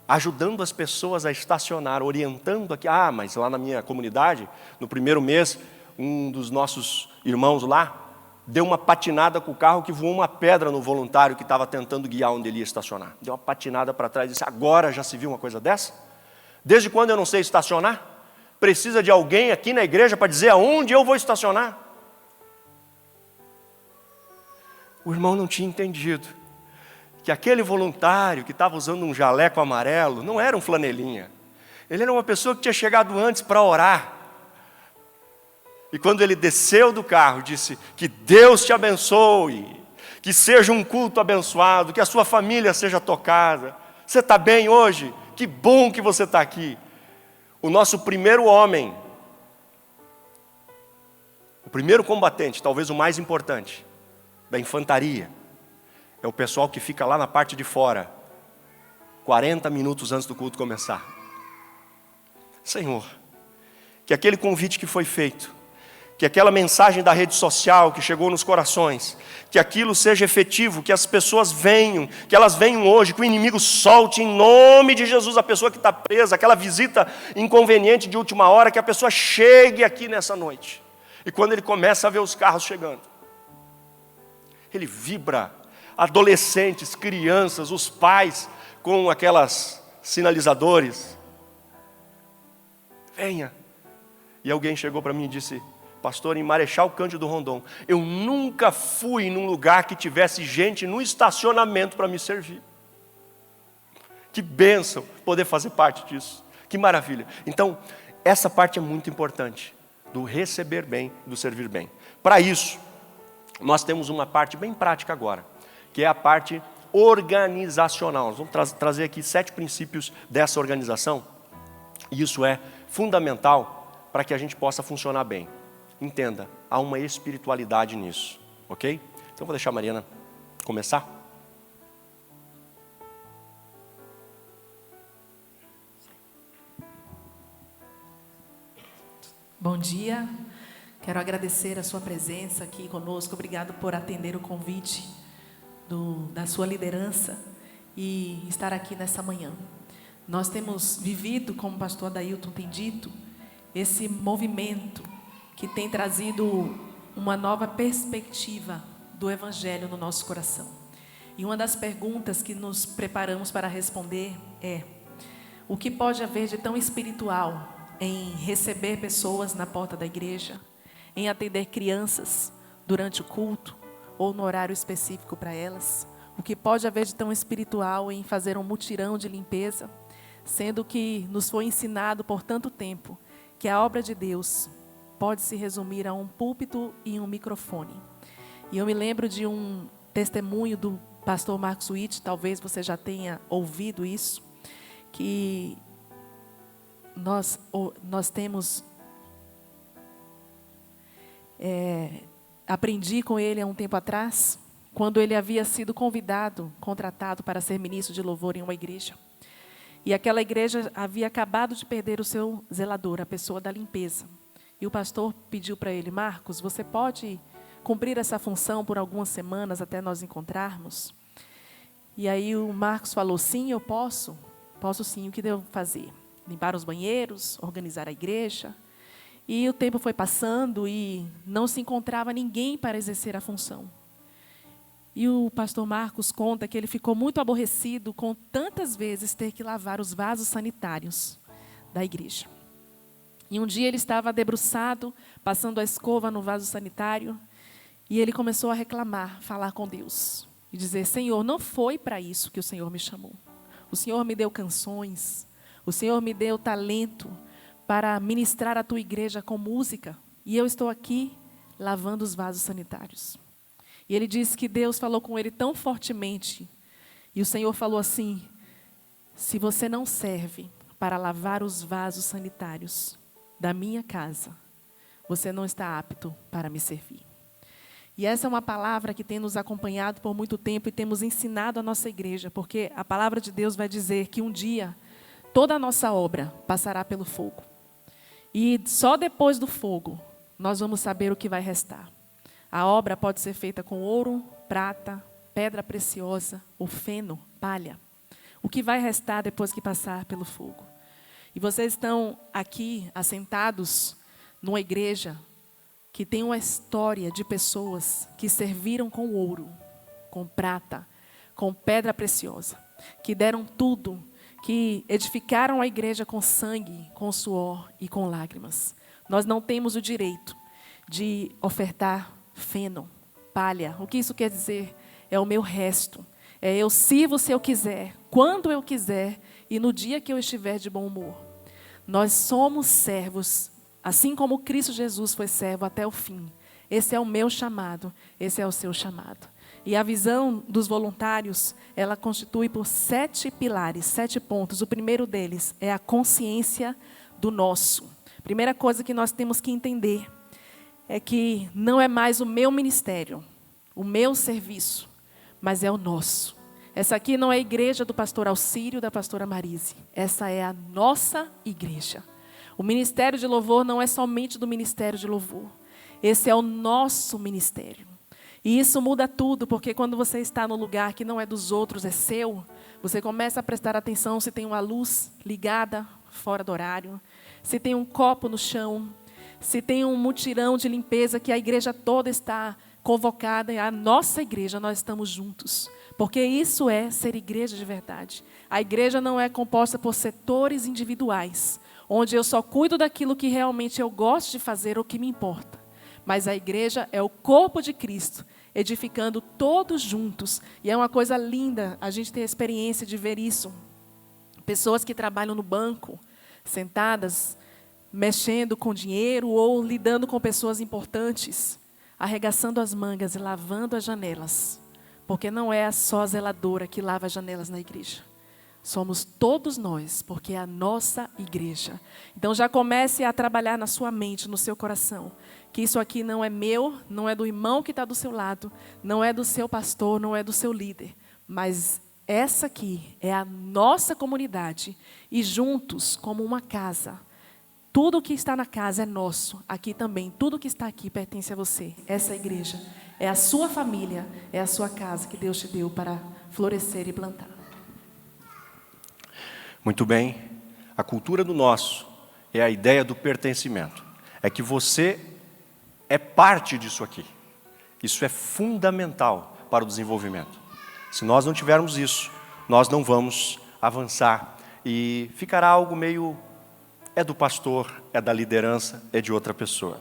ajudando as pessoas a estacionar, orientando aqui. Mas lá na minha comunidade, no primeiro mês, um dos nossos irmãos lá, deu uma patinada com o carro que voou uma pedra no voluntário que estava tentando guiar onde ele ia estacionar. Deu uma patinada para trás e disse, agora já se viu uma coisa dessa? Desde quando eu não sei estacionar? Precisa de alguém aqui na igreja para dizer aonde eu vou estacionar? O irmão não tinha entendido que aquele voluntário que estava usando um jaleco amarelo não era um flanelinha. Ele era uma pessoa que tinha chegado antes para orar. E quando ele desceu do carro, disse, que Deus te abençoe, que seja um culto abençoado, que a sua família seja tocada. Você está bem hoje? Que bom que você está aqui. O nosso primeiro homem, o primeiro combatente, talvez o mais importante, da infantaria, é o pessoal que fica lá na parte de fora, 40 minutos antes do culto começar. Senhor, que aquele convite que foi feito, que aquela mensagem da rede social que chegou nos corações, que aquilo seja efetivo, que as pessoas venham, que elas venham hoje, que o inimigo solte em nome de Jesus a pessoa que está presa, aquela visita inconveniente de última hora, que a pessoa chegue aqui nessa noite. E quando ele começa a ver os carros chegando, ele vibra. Adolescentes, crianças, os pais com aquelas sinalizadores. Venha. E alguém chegou para mim e disse, pastor, em Marechal Cândido Rondon, eu nunca fui num lugar que tivesse gente no estacionamento para me servir. Que bênção poder fazer parte disso. Que maravilha. Então, essa parte é muito importante, do receber bem, do servir bem. Para isso, nós temos uma parte bem prática agora, que é a parte organizacional. Nós vamos trazer aqui 7 princípios dessa organização. E isso é fundamental para que a gente possa funcionar bem. Entenda, há uma espiritualidade nisso, ok? Então vou deixar a Mariana começar. Bom dia, quero agradecer a sua presença aqui conosco. Obrigado por atender o convite da sua liderança e estar aqui nessa manhã. Nós temos vivido, como o pastor Adailton tem dito, esse movimento que tem trazido uma nova perspectiva do Evangelho no nosso coração. E uma das perguntas que nos preparamos para responder é: o que pode haver de tão espiritual em receber pessoas na porta da igreja, em atender crianças durante o culto, ou no horário específico para elas? O que pode haver de tão espiritual em fazer um mutirão de limpeza, sendo que nos foi ensinado por tanto tempo que a obra de Deus pode se resumir a um púlpito e um microfone? E eu me lembro de um testemunho do pastor Marcos Witt, talvez você já tenha ouvido isso, que nós temos... Aprendi com ele há um tempo atrás, quando ele havia sido contratado para ser ministro de louvor em uma igreja. E aquela igreja havia acabado de perder o seu zelador, a pessoa da limpeza. E o pastor pediu para ele: Marcos, você pode cumprir essa função por algumas semanas até nós encontrarmos? E aí o Marcos falou: sim, eu posso. Posso sim. O que devo fazer? Limpar os banheiros, organizar a igreja. E o tempo foi passando e não se encontrava ninguém para exercer a função. E o pastor Marcos conta que ele ficou muito aborrecido com tantas vezes ter que lavar os vasos sanitários da igreja. E um dia ele estava debruçado, passando a escova no vaso sanitário, E ele começou a reclamar, falar com Deus. E dizer, Senhor, não foi para isso que o Senhor me chamou. O Senhor me deu canções. O Senhor me deu talento para ministrar a tua igreja com música. E eu estou aqui lavando os vasos sanitários. E ele disse que Deus falou com ele tão fortemente. E o Senhor falou assim, se você não serve para lavar os vasos sanitários da minha casa, você não está apto para me servir. E essa é uma palavra que tem nos acompanhado por muito tempo e temos ensinado a nossa igreja, porque a palavra de Deus vai dizer que um dia toda a nossa obra passará pelo fogo. E só depois do fogo nós vamos saber o que vai restar. A obra pode ser feita com ouro, prata, pedra preciosa, ou feno, palha. O que vai restar depois que passar pelo fogo? E vocês estão aqui assentados numa igreja que tem uma história de pessoas que serviram com ouro, com prata, com pedra preciosa, que deram tudo, que edificaram a igreja com sangue, com suor e com lágrimas. Nós não temos o direito de ofertar feno, palha. O que isso quer dizer? É o meu resto. É eu sirvo se eu quiser, quando eu quiser e no dia que eu estiver de bom humor. Nós somos servos, assim como Cristo Jesus foi servo até o fim. Esse é o meu chamado, esse é o seu chamado. E a visão dos voluntários, ela constitui por 7 pilares, 7 pontos. O primeiro deles é a consciência do nosso. Primeira coisa que nós temos que entender é que não é mais o meu ministério, o meu serviço, mas é o nosso. Essa aqui não é a igreja do pastor Alcírio, da pastora Marise. Essa é a nossa igreja. O ministério de louvor não é somente do ministério de louvor. Esse é o nosso ministério. E isso muda tudo, porque quando você está no lugar que não é dos outros, é seu, você começa a prestar atenção se tem uma luz ligada fora do horário, se tem um copo no chão, se tem um mutirão de limpeza que a igreja toda está convocada, e a nossa igreja, nós estamos juntos. Porque isso é ser igreja de verdade. A igreja não é composta por setores individuais, onde eu só cuido daquilo que realmente eu gosto de fazer ou que me importa. Mas a igreja é o corpo de Cristo, edificando todos juntos. E é uma coisa linda a gente ter a experiência de ver isso. Pessoas que trabalham no banco, sentadas, mexendo com dinheiro ou lidando com pessoas importantes, arregaçando as mangas e lavando as janelas. Porque não é só a zeladora que lava as janelas na igreja. Somos todos nós, porque é a nossa igreja. Então já comece a trabalhar na sua mente, no seu coração, que isso aqui não é meu, não é do irmão que está do seu lado, não é do seu pastor, não é do seu líder, mas essa aqui é a nossa comunidade e juntos, como uma casa, tudo que está na casa é nosso, aqui também, tudo que está aqui pertence a você. Essa igreja é a sua família, é a sua casa que Deus te deu para florescer e plantar. Muito bem, a cultura do nosso é a ideia do pertencimento. É que você é parte disso aqui. Isso é fundamental para o desenvolvimento. Se nós não tivermos isso, nós não vamos avançar e ficará algo meio, é do pastor, é da liderança, é de outra pessoa.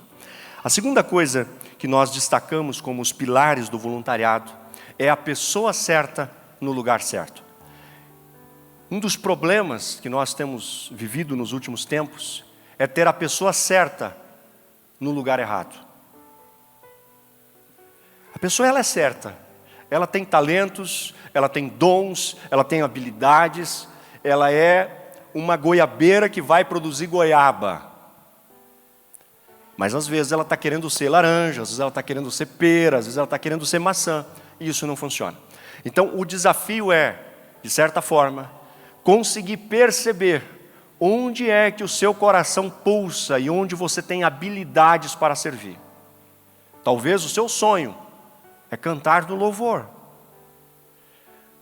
A segunda coisa que nós destacamos como os pilares do voluntariado é a pessoa certa no lugar certo. Um dos problemas que nós temos vivido nos últimos tempos é ter a pessoa certa no lugar errado. A pessoa ela é certa, ela tem talentos, ela tem dons, ela tem habilidades, ela é uma goiabeira que vai produzir goiaba. Mas às vezes ela está querendo ser laranja, às vezes ela está querendo ser pera, às vezes ela está querendo ser maçã, e isso não funciona. Então o desafio é, de certa forma, conseguir perceber onde é que o seu coração pulsa e onde você tem habilidades para servir. Talvez o seu sonho é cantar no louvor,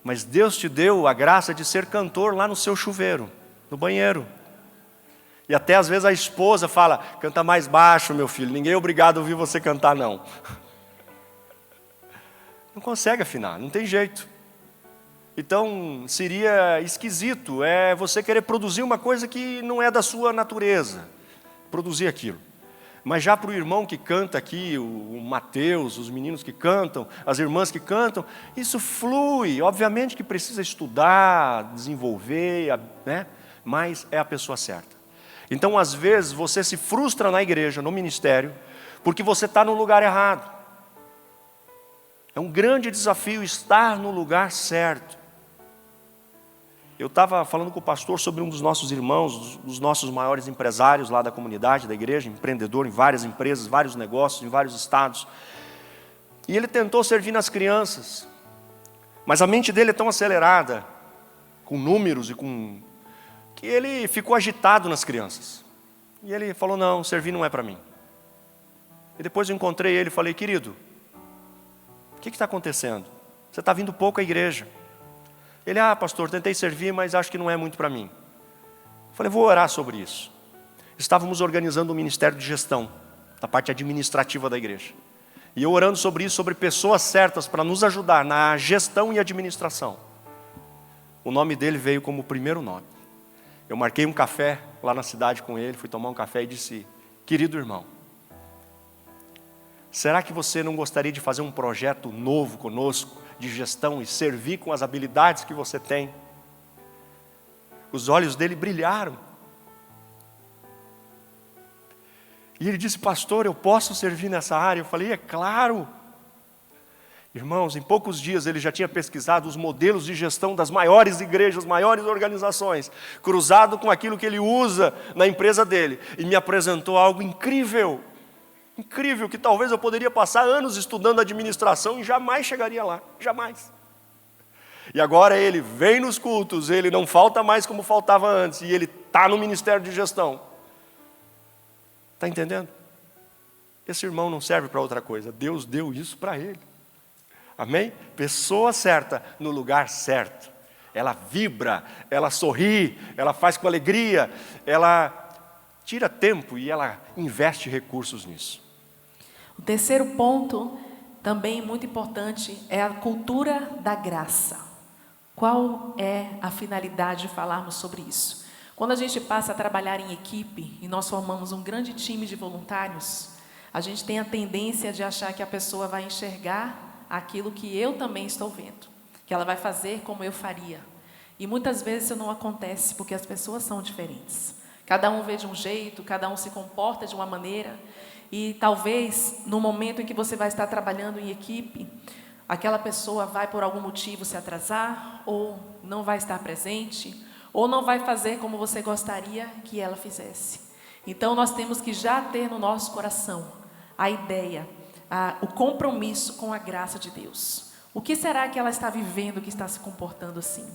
mas Deus te deu a graça de ser cantor lá no seu chuveiro, no banheiro. E até às vezes a esposa fala, canta mais baixo, meu filho, ninguém é obrigado a ouvir você cantar, não. Não consegue afinar, não tem jeito. Então, seria esquisito, você querer produzir uma coisa que não é da sua natureza, produzir aquilo. Mas já para o irmão que canta aqui, o Mateus, os meninos que cantam, as irmãs que cantam, isso flui. Obviamente que precisa estudar, desenvolver, né? Mas é a pessoa certa. Então, às vezes, você se frustra na igreja, no ministério, porque você está no lugar errado. É um grande desafio estar no lugar certo. Eu estava falando com o pastor sobre um dos nossos irmãos, dos nossos maiores empresários lá da comunidade, da igreja, empreendedor em várias empresas, vários negócios, em vários estados. E ele tentou servir nas crianças, mas a mente dele é tão acelerada, com números e que ele ficou agitado nas crianças. E ele falou, não, servir não é para mim. E depois eu encontrei ele e falei, querido, o que está acontecendo? Você está vindo pouco à igreja. Ele, pastor, tentei servir, mas acho que não é muito para mim. Eu falei, vou orar sobre isso. Estávamos organizando um ministério de gestão, da parte administrativa da igreja. E eu orando sobre isso, sobre pessoas certas para nos ajudar na gestão e administração. O nome dele veio como o primeiro nome. Eu marquei um café lá na cidade com ele, fui tomar um café e disse, querido irmão, será que você não gostaria de fazer um projeto novo conosco, de gestão e servir com as habilidades que você tem? Os olhos dele brilharam. E ele disse, pastor, eu posso servir nessa área? Eu falei, é claro. Irmãos, em poucos dias ele já tinha pesquisado os modelos de gestão das maiores igrejas, maiores organizações, cruzado com aquilo que ele usa na empresa dele, e me apresentou algo incrível. Incrível, que talvez eu poderia passar anos estudando administração e jamais chegaria lá, jamais. E agora ele vem nos cultos, ele não falta mais como faltava antes, e ele está no ministério de gestão. Está entendendo? Esse irmão não serve para outra coisa, Deus deu isso para ele. Amém? Pessoa certa, no lugar certo. Ela vibra, ela sorri, ela faz com alegria, ela tira tempo e ela investe recursos nisso. O terceiro ponto, também muito importante, é a cultura da graça. Qual é a finalidade de falarmos sobre isso? Quando a gente passa a trabalhar em equipe e nós formamos um grande time de voluntários, a gente tem a tendência de achar que a pessoa vai enxergar aquilo que eu também estou vendo, que ela vai fazer como eu faria. E muitas vezes isso não acontece, porque as pessoas são diferentes. Cada um vê de um jeito, cada um se comporta de uma maneira, e talvez no momento em que você vai estar trabalhando em equipe, aquela pessoa vai por algum motivo se atrasar, ou não vai estar presente, ou não vai fazer como você gostaria que ela fizesse. Então nós temos que já ter no nosso coração a ideia, o compromisso com a graça de Deus. O que será que ela está vivendo, que está se comportando assim?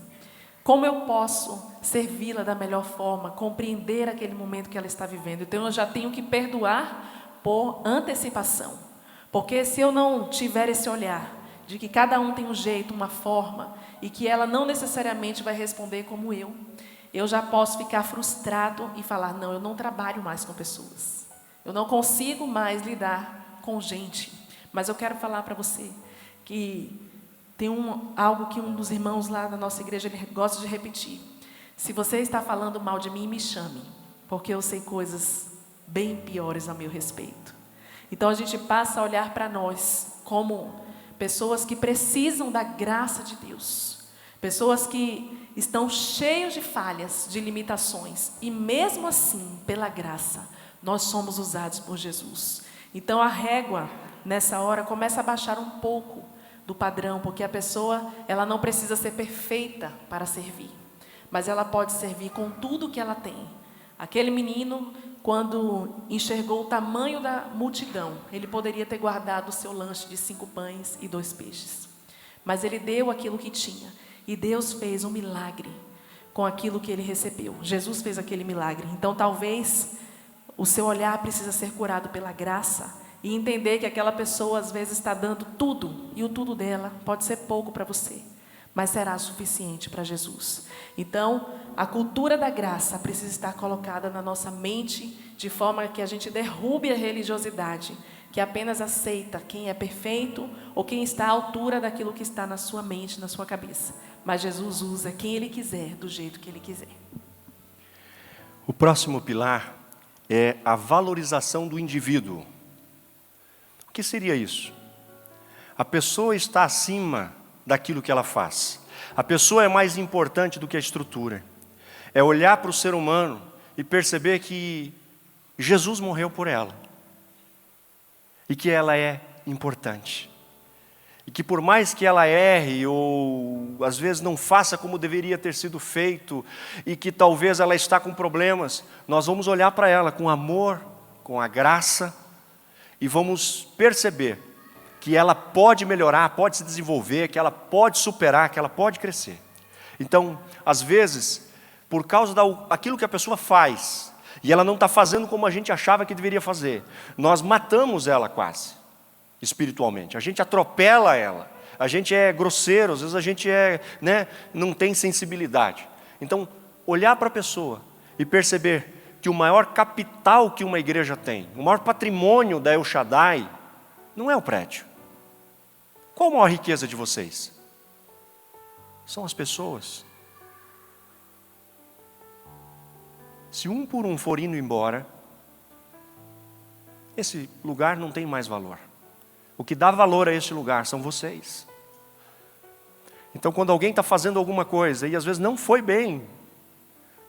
Como eu posso servi-la da melhor forma, compreender aquele momento que ela está vivendo? Então eu já tenho que perdoar por antecipação. Porque se eu não tiver esse olhar de que cada um tem um jeito, uma forma, e que ela não necessariamente vai responder como eu já posso ficar frustrado e falar, não, eu não trabalho mais com pessoas. Eu não consigo mais lidar com gente. Mas eu quero falar para você que tem algo que um dos irmãos lá da nossa igreja ele gosta de repetir. Se você está falando mal de mim, me chame, porque eu sei coisas bem piores a meu respeito. Então a gente passa a olhar para nós como pessoas que precisam da graça de Deus, pessoas que estão cheios de falhas, de limitações, e mesmo assim, pela graça, nós somos usados por Jesus. Então a régua, nessa hora, começa a baixar um pouco do padrão, porque a pessoa, ela não precisa ser perfeita para servir, mas ela pode servir com tudo que ela tem. Aquele menino, quando enxergou o tamanho da multidão, ele poderia ter guardado o seu lanche de 5 pães e 2 peixes, mas ele deu aquilo que tinha, e Deus fez um milagre com aquilo que ele recebeu. Jesus fez aquele milagre. Então talvez o seu olhar precisa ser curado pela graça e entender que aquela pessoa às vezes está dando tudo, e o tudo dela pode ser pouco para você, mas será suficiente para Jesus. Então, a cultura da graça precisa estar colocada na nossa mente, de forma que a gente derrube a religiosidade, que apenas aceita quem é perfeito ou quem está à altura daquilo que está na sua mente, na sua cabeça. Mas Jesus usa quem Ele quiser, do jeito que Ele quiser. O próximo pilar é a valorização do indivíduo. O que seria isso? A pessoa está acima daquilo que ela faz. A pessoa é mais importante do que a estrutura. É olhar para o ser humano e perceber que Jesus morreu por ela. E que ela é importante. E que por mais que ela erre ou às vezes não faça como deveria ter sido feito e que talvez ela está com problemas, nós vamos olhar para ela com amor, com a graça e vamos perceber que ela pode melhorar, pode se desenvolver, que ela pode superar, que ela pode crescer. Então, às vezes, por causa daquilo que a pessoa faz, e ela não está fazendo como a gente achava que deveria fazer, nós matamos ela quase, espiritualmente. A gente atropela ela, a gente é grosseiro, às vezes a gente não tem sensibilidade. Então, olhar para a pessoa e perceber que o maior capital que uma igreja tem, o maior patrimônio da El Shaddai, não é o prédio. Qual a maior riqueza de vocês? São as pessoas. Se um por um for indo embora, esse lugar não tem mais valor. O que dá valor a esse lugar são vocês. Então, quando alguém está fazendo alguma coisa e às vezes não foi bem,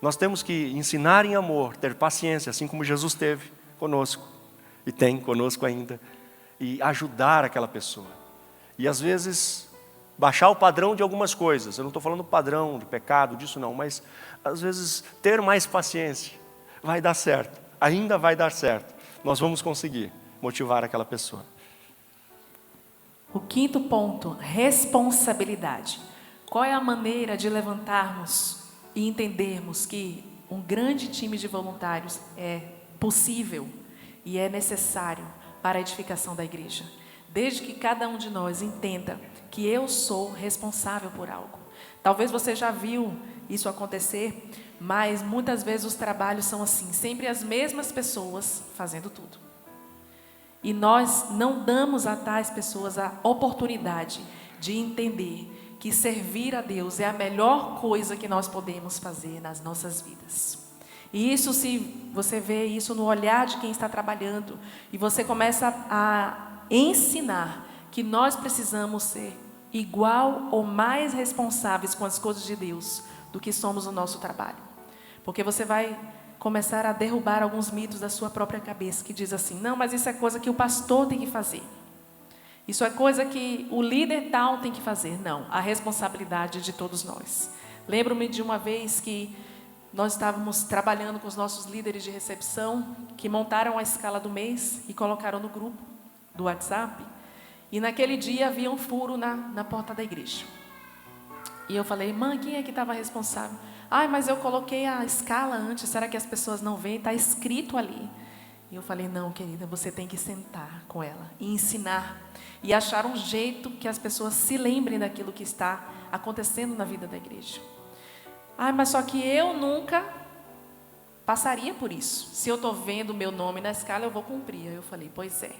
nós temos que ensinar em amor, ter paciência, assim como Jesus teve conosco e tem conosco ainda, e ajudar aquela pessoa. E às vezes baixar o padrão de algumas coisas. Eu não estou falando padrão de pecado, disso não, mas às vezes ter mais paciência. Vai dar certo, ainda vai dar certo. Nós vamos conseguir motivar aquela pessoa. O quinto ponto, responsabilidade. Qual é a maneira de levantarmos e entendermos que um grande time de voluntários é possível e é necessário para a edificação da igreja? Desde que cada um de nós entenda que eu sou responsável por algo. Talvez você já viu isso acontecer, mas muitas vezes os trabalhos são assim, sempre as mesmas pessoas fazendo tudo. E nós não damos a tais pessoas a oportunidade de entender que servir a Deus é a melhor coisa que nós podemos fazer nas nossas vidas. E isso, se você vê isso no olhar de quem está trabalhando, e você começa a ensinar que nós precisamos ser igual ou mais responsáveis com as coisas de Deus do que somos no nosso trabalho. Porque você vai começar a derrubar alguns mitos da sua própria cabeça, que diz assim, não, mas isso é coisa que o pastor tem que fazer. Isso é coisa que o líder tal tem que fazer. Não, a responsabilidade é de todos nós. Lembro-me de uma vez que nós estávamos trabalhando com os nossos líderes de recepção, que montaram a escala do mês e colocaram no grupo do WhatsApp. E naquele dia havia um furo na porta da igreja. E eu falei, mãe, quem é que estava responsável? Mas eu coloquei a escala antes, será que as pessoas não veem? Está escrito ali. E eu falei, não, querida, você tem que sentar com ela e ensinar. E achar um jeito que as pessoas se lembrem daquilo que está acontecendo na vida da igreja. Mas só que eu nunca passaria por isso. Se eu estou vendo o meu nome na escala, eu vou cumprir. Aí eu falei, pois é.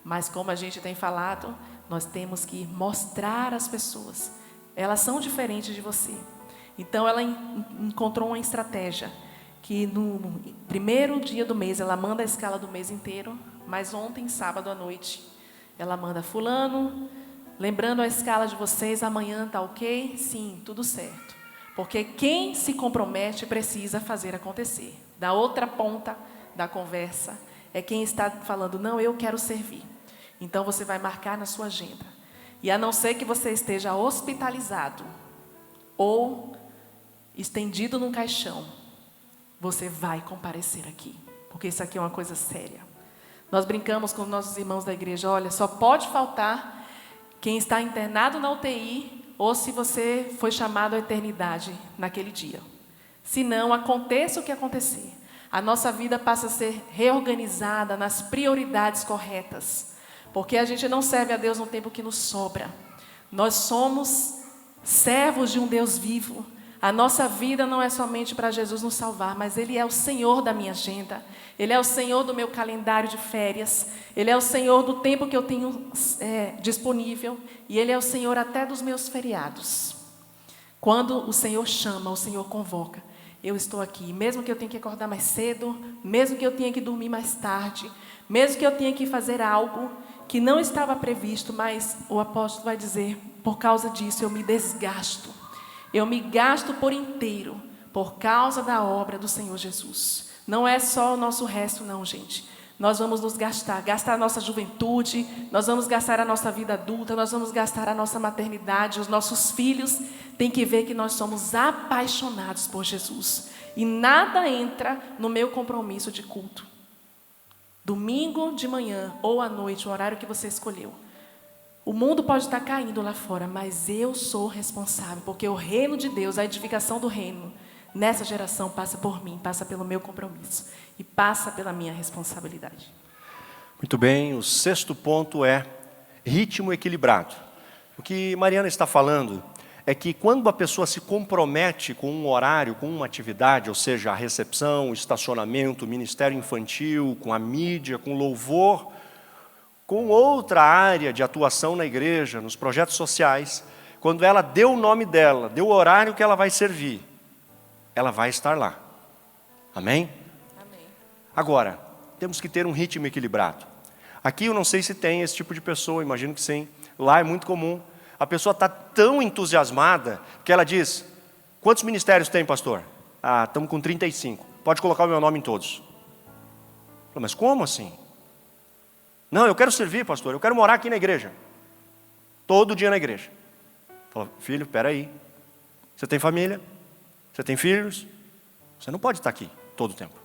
Mas como a gente tem falado, nós temos que mostrar às pessoas. Elas são diferentes de você. Então ela encontrou uma estratégia. Que no primeiro dia do mês, ela manda a escala do mês inteiro. Mas ontem, sábado à noite, ela manda fulano. Lembrando a escala de vocês, amanhã está ok? Sim, tudo certo. Porque quem se compromete precisa fazer acontecer. Da outra ponta da conversa é quem está falando, não, eu quero servir. Então você vai marcar na sua agenda. E a não ser que você esteja hospitalizado ou estendido num caixão, você vai comparecer aqui. Porque isso aqui é uma coisa séria. Nós brincamos com os nossos irmãos da igreja, olha, só pode faltar quem está internado na UTI ou se você foi chamado à eternidade naquele dia. Se não, aconteça o que acontecer, a nossa vida passa a ser reorganizada nas prioridades corretas. Porque a gente não serve a Deus no tempo que nos sobra. Nós somos servos de um Deus vivo. A nossa vida não é somente para Jesus nos salvar, mas Ele é o Senhor da minha agenda. Ele é o Senhor do meu calendário de férias. Ele é o Senhor do tempo que eu tenho disponível. E Ele é o Senhor até dos meus feriados. Quando o Senhor chama, o Senhor convoca. eu estou aqui. Mesmo que eu tenha que acordar mais cedo, mesmo que eu tenha que dormir mais tarde, mesmo que eu tenha que fazer algo que não estava previsto, mas o apóstolo vai dizer, por causa disso eu me desgasto. Eu me gasto por inteiro, por causa da obra do Senhor Jesus. Não é só o nosso resto não, gente. Nós vamos nos gastar a nossa juventude, nós vamos gastar a nossa vida adulta, nós vamos gastar a nossa maternidade, os nossos filhos têm que ver que nós somos apaixonados por Jesus. E nada entra no meu compromisso de culto. Domingo de manhã ou à noite, o horário que você escolheu. O mundo pode estar caindo lá fora, mas eu sou responsável, porque o reino de Deus, a edificação do reino, nessa geração passa por mim, passa pelo meu compromisso e passa pela minha responsabilidade. Muito bem, o 6º ponto é ritmo equilibrado. O que Mariana está falando é que quando a pessoa se compromete com um horário, com uma atividade, ou seja, a recepção, o estacionamento, o ministério infantil, com a mídia, com louvor, com outra área de atuação na igreja, nos projetos sociais, quando ela deu o nome dela, deu o horário que ela vai servir, ela vai estar lá. Amém? Amém. Agora, temos que ter um ritmo equilibrado. Aqui eu não sei se tem esse tipo de pessoa, imagino que sim. Lá é muito comum. A pessoa está tão entusiasmada que ela diz, quantos ministérios tem, pastor? Ah, estamos com 35. Pode colocar o meu nome em todos. Mas como assim? Não, eu quero servir, pastor, eu quero morar aqui na igreja. Todo dia na igreja. Fala, filho, espera aí. Você tem família? Você tem filhos? Você não pode estar aqui todo o tempo.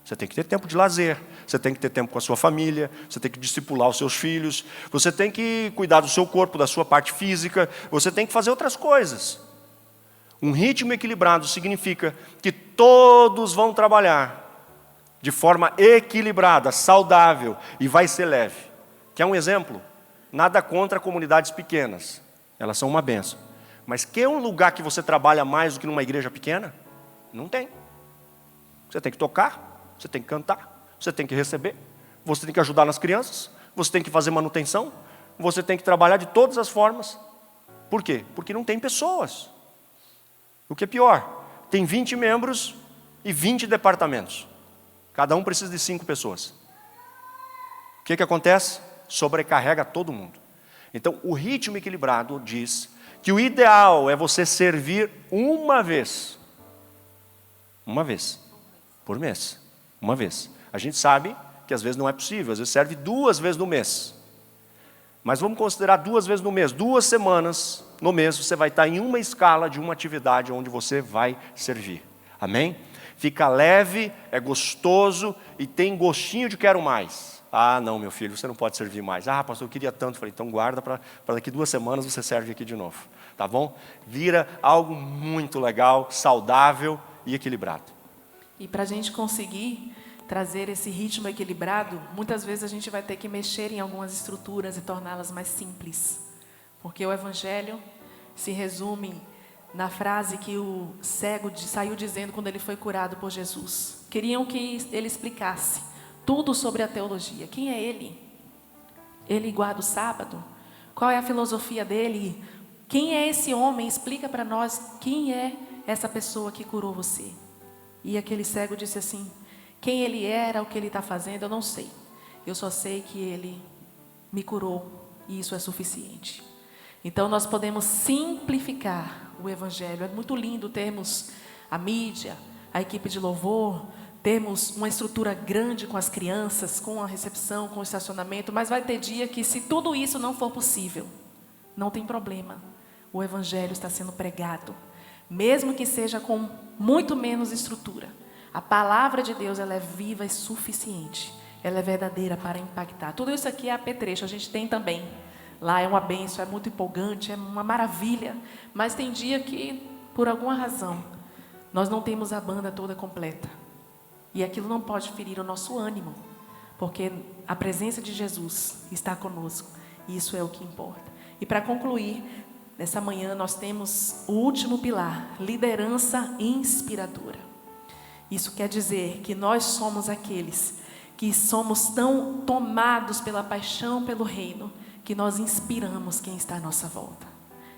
Você tem que ter tempo de lazer, você tem que ter tempo com a sua família, você tem que discipular os seus filhos, você tem que cuidar do seu corpo, da sua parte física, você tem que fazer outras coisas. Um ritmo equilibrado significa que todos vão trabalhar de forma equilibrada, saudável e vai ser leve. Quer um exemplo? Nada contra comunidades pequenas, elas são uma bênção. Mas quer um lugar que você trabalha mais do que numa igreja pequena? Não tem. Você tem que tocar, você tem que cantar, você tem que receber, você tem que ajudar nas crianças, você tem que fazer manutenção, você tem que trabalhar de todas as formas. Por quê? Porque não tem pessoas. O que é pior, tem 20 membros e 20 departamentos. Cada um precisa de 5 pessoas. O que acontece? Sobrecarrega todo mundo. Então, o ritmo equilibrado diz que o ideal é você servir uma vez por mês. Uma vez. A gente sabe que às vezes não é possível, às vezes serve 2 vezes no mês. Mas vamos considerar 2 vezes no mês, 2 semanas no mês, você vai estar em uma escala de uma atividade onde você vai servir. Amém? Fica leve, é gostoso e tem gostinho de quero mais. Ah, não, meu filho, você não pode servir mais. Ah, pastor, eu queria tanto. Falei, então guarda para daqui 2 semanas você serve aqui de novo. Tá bom? Vira algo muito legal, saudável e equilibrado. E para a gente conseguir trazer esse ritmo equilibrado, muitas vezes a gente vai ter que mexer em algumas estruturas e torná-las mais simples. Porque o Evangelho se resume na frase que o cego saiu dizendo quando ele foi curado por Jesus. Queriam que ele explicasse tudo sobre a teologia. Quem é ele? Ele guarda o sábado? Qual é a filosofia dele? Quem é esse homem? Explica para nós quem é essa pessoa que curou você. E aquele cego disse assim, quem ele era, o que ele está fazendo, eu não sei. Eu só sei que ele me curou e isso é suficiente. Então nós podemos simplificar o Evangelho. É muito lindo termos a mídia, a equipe de louvor, termos uma estrutura grande com as crianças, com a recepção, com o estacionamento, mas vai ter dia que se tudo isso não for possível, não tem problema. O Evangelho está sendo pregado. Mesmo que seja com muito menos estrutura. A palavra de Deus, ela é viva e suficiente. Ela é verdadeira para impactar. Tudo isso aqui é apetrecho, a gente tem também. Lá é uma bênção, é muito empolgante, é uma maravilha. Mas tem dia que, por alguma razão, nós não temos a banda toda completa. E aquilo não pode ferir o nosso ânimo. Porque a presença de Jesus está conosco. E isso é o que importa. E para concluir, nessa manhã nós temos o último pilar, liderança inspiradora. Isso quer dizer que nós somos aqueles que somos tão tomados pela paixão pelo reino, que nós inspiramos quem está à nossa volta.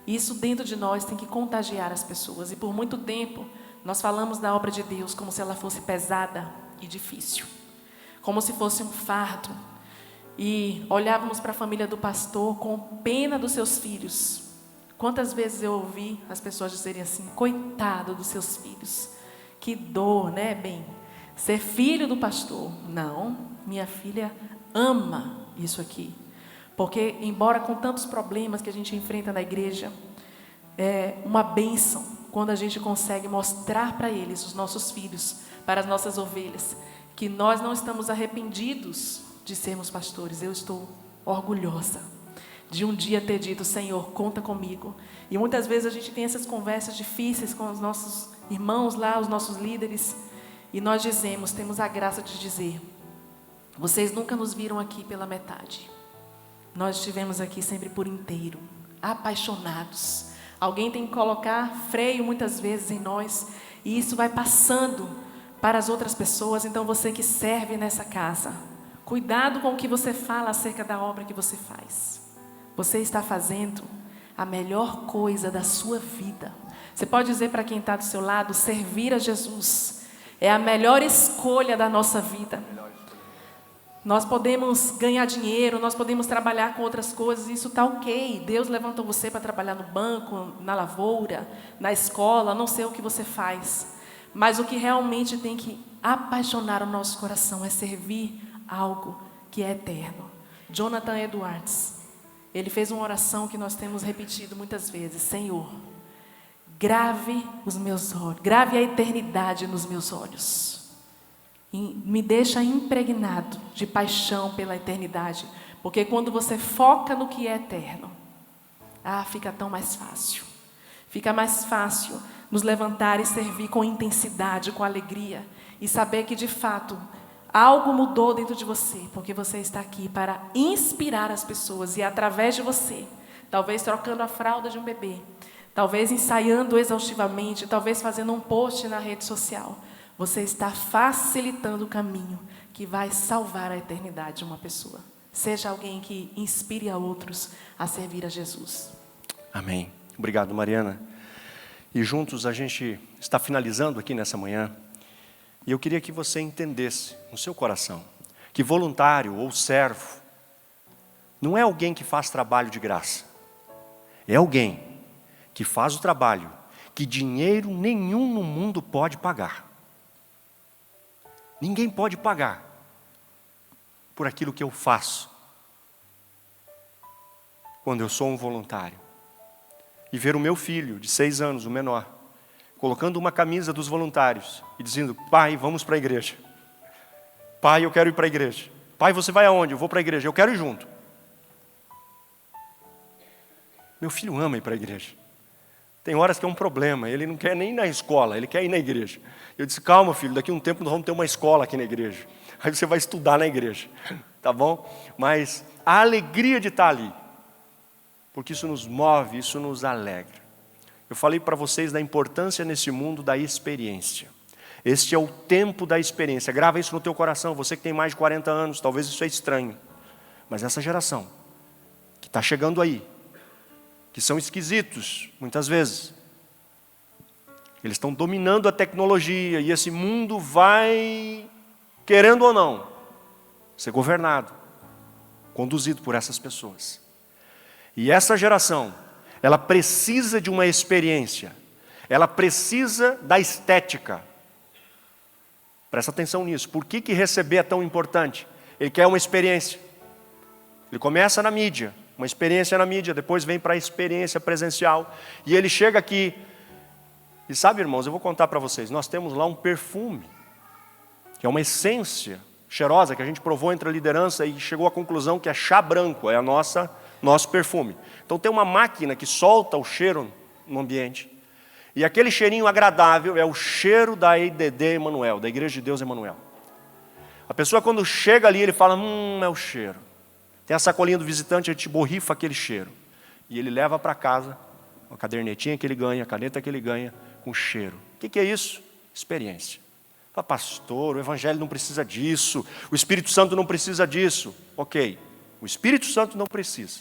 Isso dentro de nós tem que contagiar as pessoas. E por muito tempo nós falamos da obra de Deus como se ela fosse pesada e difícil, como se fosse um fardo, e olhávamos para a família do pastor com pena dos seus filhos. Quantas vezes eu ouvi as pessoas dizerem assim: coitado dos seus filhos, que dor, né, bem? Ser filho do pastor. Não, minha filha ama isso aqui. Porque, embora com tantos problemas que a gente enfrenta na igreja, é uma bênção quando a gente consegue mostrar para eles, os nossos filhos, para as nossas ovelhas, que nós não estamos arrependidos de sermos pastores. Eu estou orgulhosa de um dia ter dito: Senhor, conta comigo. E muitas vezes a gente tem essas conversas difíceis com os nossos irmãos lá, os nossos líderes, e nós dizemos, temos a graça de dizer: vocês nunca nos viram aqui pela metade. Nós estivemos aqui sempre por inteiro, apaixonados. Alguém tem que colocar freio muitas vezes em nós, e isso vai passando para as outras pessoas. Então você que serve nessa casa, cuidado com o que você fala acerca da obra que você faz. Você está fazendo a melhor coisa da sua vida. Você pode dizer para quem está do seu lado: servir a Jesus é a melhor escolha da nossa vida. Nós podemos ganhar dinheiro, nós podemos trabalhar com outras coisas, isso está ok. Deus levantou você para trabalhar no banco, na lavoura, na escola, não sei o que você faz. Mas o que realmente tem que apaixonar o nosso coração é servir algo que é eterno. Jonathan Edwards, ele fez uma oração que nós temos repetido muitas vezes: Senhor, grave os meus olhos, grave a eternidade nos meus olhos. Me deixa impregnado de paixão pela eternidade, porque quando você foca no que é eterno, fica tão mais fácil. Fica mais fácil nos levantar e servir com intensidade, com alegria, e saber que de fato algo mudou dentro de você, porque você está aqui para inspirar as pessoas, e através de você, talvez trocando a fralda de um bebê, talvez ensaiando exaustivamente, talvez fazendo um post na rede social, você está facilitando o caminho que vai salvar a eternidade de uma pessoa. Seja alguém que inspire a outros a servir a Jesus. Amém. Obrigado, Mariana. E juntos a gente está finalizando aqui nessa manhã. E eu queria que você entendesse no seu coração que voluntário ou servo não é alguém que faz trabalho de graça. É alguém que faz o trabalho que dinheiro nenhum no mundo pode pagar. Ninguém pode pagar por aquilo que eu faço quando eu sou um voluntário. E ver o meu filho de 6 anos, o menor, colocando uma camisa dos voluntários e dizendo: pai, vamos para a igreja. Pai, eu quero ir para a igreja. Pai, você vai aonde? Eu vou para a igreja. Eu quero ir junto. Meu filho ama ir para a igreja. Tem horas que é um problema, ele não quer nem ir na escola, ele quer ir na igreja. Eu disse: calma, filho, daqui a um tempo nós vamos ter uma escola aqui na igreja. Aí você vai estudar na igreja, tá bom? Mas a alegria de estar ali, porque isso nos move, isso nos alegra. Eu falei para vocês da importância nesse mundo da experiência. Este é o tempo da experiência. Grava isso no teu coração, você que tem mais de 40 anos, talvez isso é estranho. Mas essa geração que está chegando aí, que são esquisitos, muitas vezes. Eles estão dominando a tecnologia, e esse mundo vai, querendo ou não, ser governado, conduzido por essas pessoas. E essa geração, ela precisa de uma experiência, ela precisa da estética. Presta atenção nisso. Por que receber é tão importante? Ele quer uma experiência. Ele começa na mídia, uma experiência na mídia, depois vem para a experiência presencial. E ele chega aqui, e sabe, irmãos, eu vou contar para vocês, nós temos lá um perfume, que é uma essência cheirosa, que a gente provou entre a liderança e chegou à conclusão que é chá branco, é nosso perfume. Então tem uma máquina que solta o cheiro no ambiente, e aquele cheirinho agradável é o cheiro da IDD Emanuel, da Igreja de Deus Emanuel. A pessoa quando chega ali, ele fala: é o cheiro. Tem a sacolinha do visitante, a gente borrifa aquele cheiro. E ele leva para casa a cadernetinha que ele ganha, a caneta que ele ganha, com cheiro. O que é isso? Experiência. Fala: pastor, o Evangelho não precisa disso, o Espírito Santo não precisa disso. Ok, o Espírito Santo não precisa.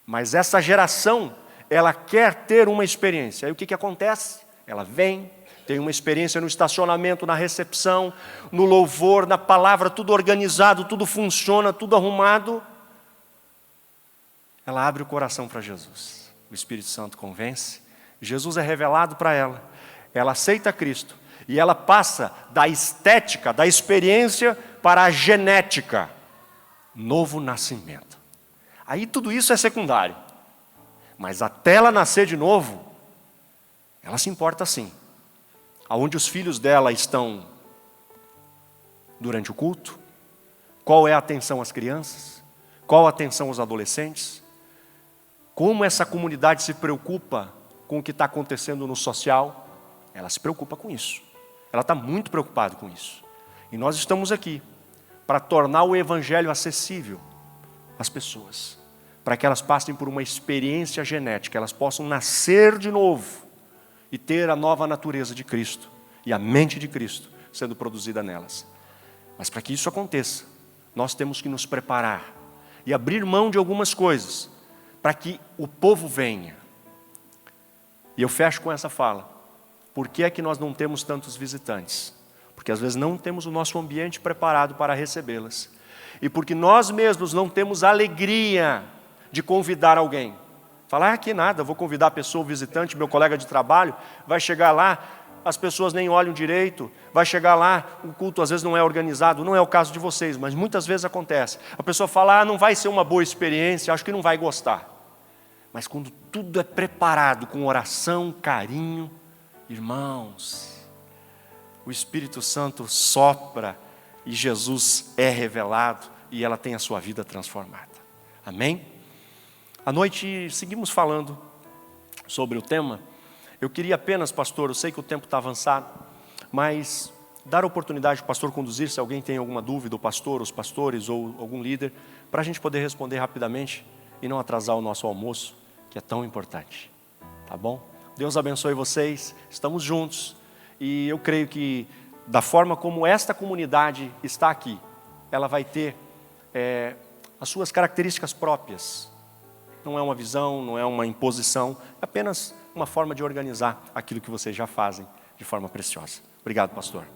Mas essa geração, ela quer ter uma experiência. Aí o que acontece? Ela vem, tem uma experiência no estacionamento, na recepção, no louvor, na palavra, tudo organizado, tudo funciona, tudo arrumado. Ela abre o coração para Jesus. O Espírito Santo convence. Jesus é revelado para ela. Ela aceita Cristo. E ela passa da estética, da experiência, para a genética. Novo nascimento. Aí tudo isso é secundário. Mas até ela nascer de novo, ela se importa sim. Aonde os filhos dela estão durante o culto? Qual é a atenção às crianças? Qual a atenção aos adolescentes? Como essa comunidade se preocupa com o que está acontecendo no social? Ela se preocupa com isso. Ela está muito preocupada com isso. E nós estamos aqui para tornar o Evangelho acessível às pessoas, para que elas passem por uma experiência genética, elas possam nascer de novo e ter a nova natureza de Cristo e a mente de Cristo sendo produzida nelas. Mas para que isso aconteça, nós temos que nos preparar e abrir mão de algumas coisas para que o povo venha. E eu fecho com essa fala. Por que é que nós não temos tantos visitantes? Porque às vezes não temos o nosso ambiente preparado para recebê-las. E porque nós mesmos não temos alegria de convidar alguém. Falar, que nada, vou convidar a pessoa, o visitante, meu colega de trabalho, vai chegar lá, as pessoas nem olham direito, vai chegar lá, o culto às vezes não é organizado, não é o caso de vocês, mas muitas vezes acontece. A pessoa fala, não vai ser uma boa experiência, acho que não vai gostar. Mas quando tudo é preparado com oração, carinho, irmãos, o Espírito Santo sopra e Jesus é revelado e ela tem a sua vida transformada. Amém? À noite seguimos falando sobre o tema. Eu queria apenas, pastor, eu sei que o tempo está avançado, mas dar a oportunidade para o pastor conduzir, se alguém tem alguma dúvida, o pastor, os pastores ou algum líder, para a gente poder responder rapidamente e não atrasar o nosso almoço, que é tão importante. Tá bom? Deus abençoe vocês, estamos juntos e eu creio que da forma como esta comunidade está aqui, ela vai ter as suas características próprias. Não é uma visão, não é uma imposição, é apenas uma forma de organizar aquilo que vocês já fazem de forma preciosa. Obrigado, pastor.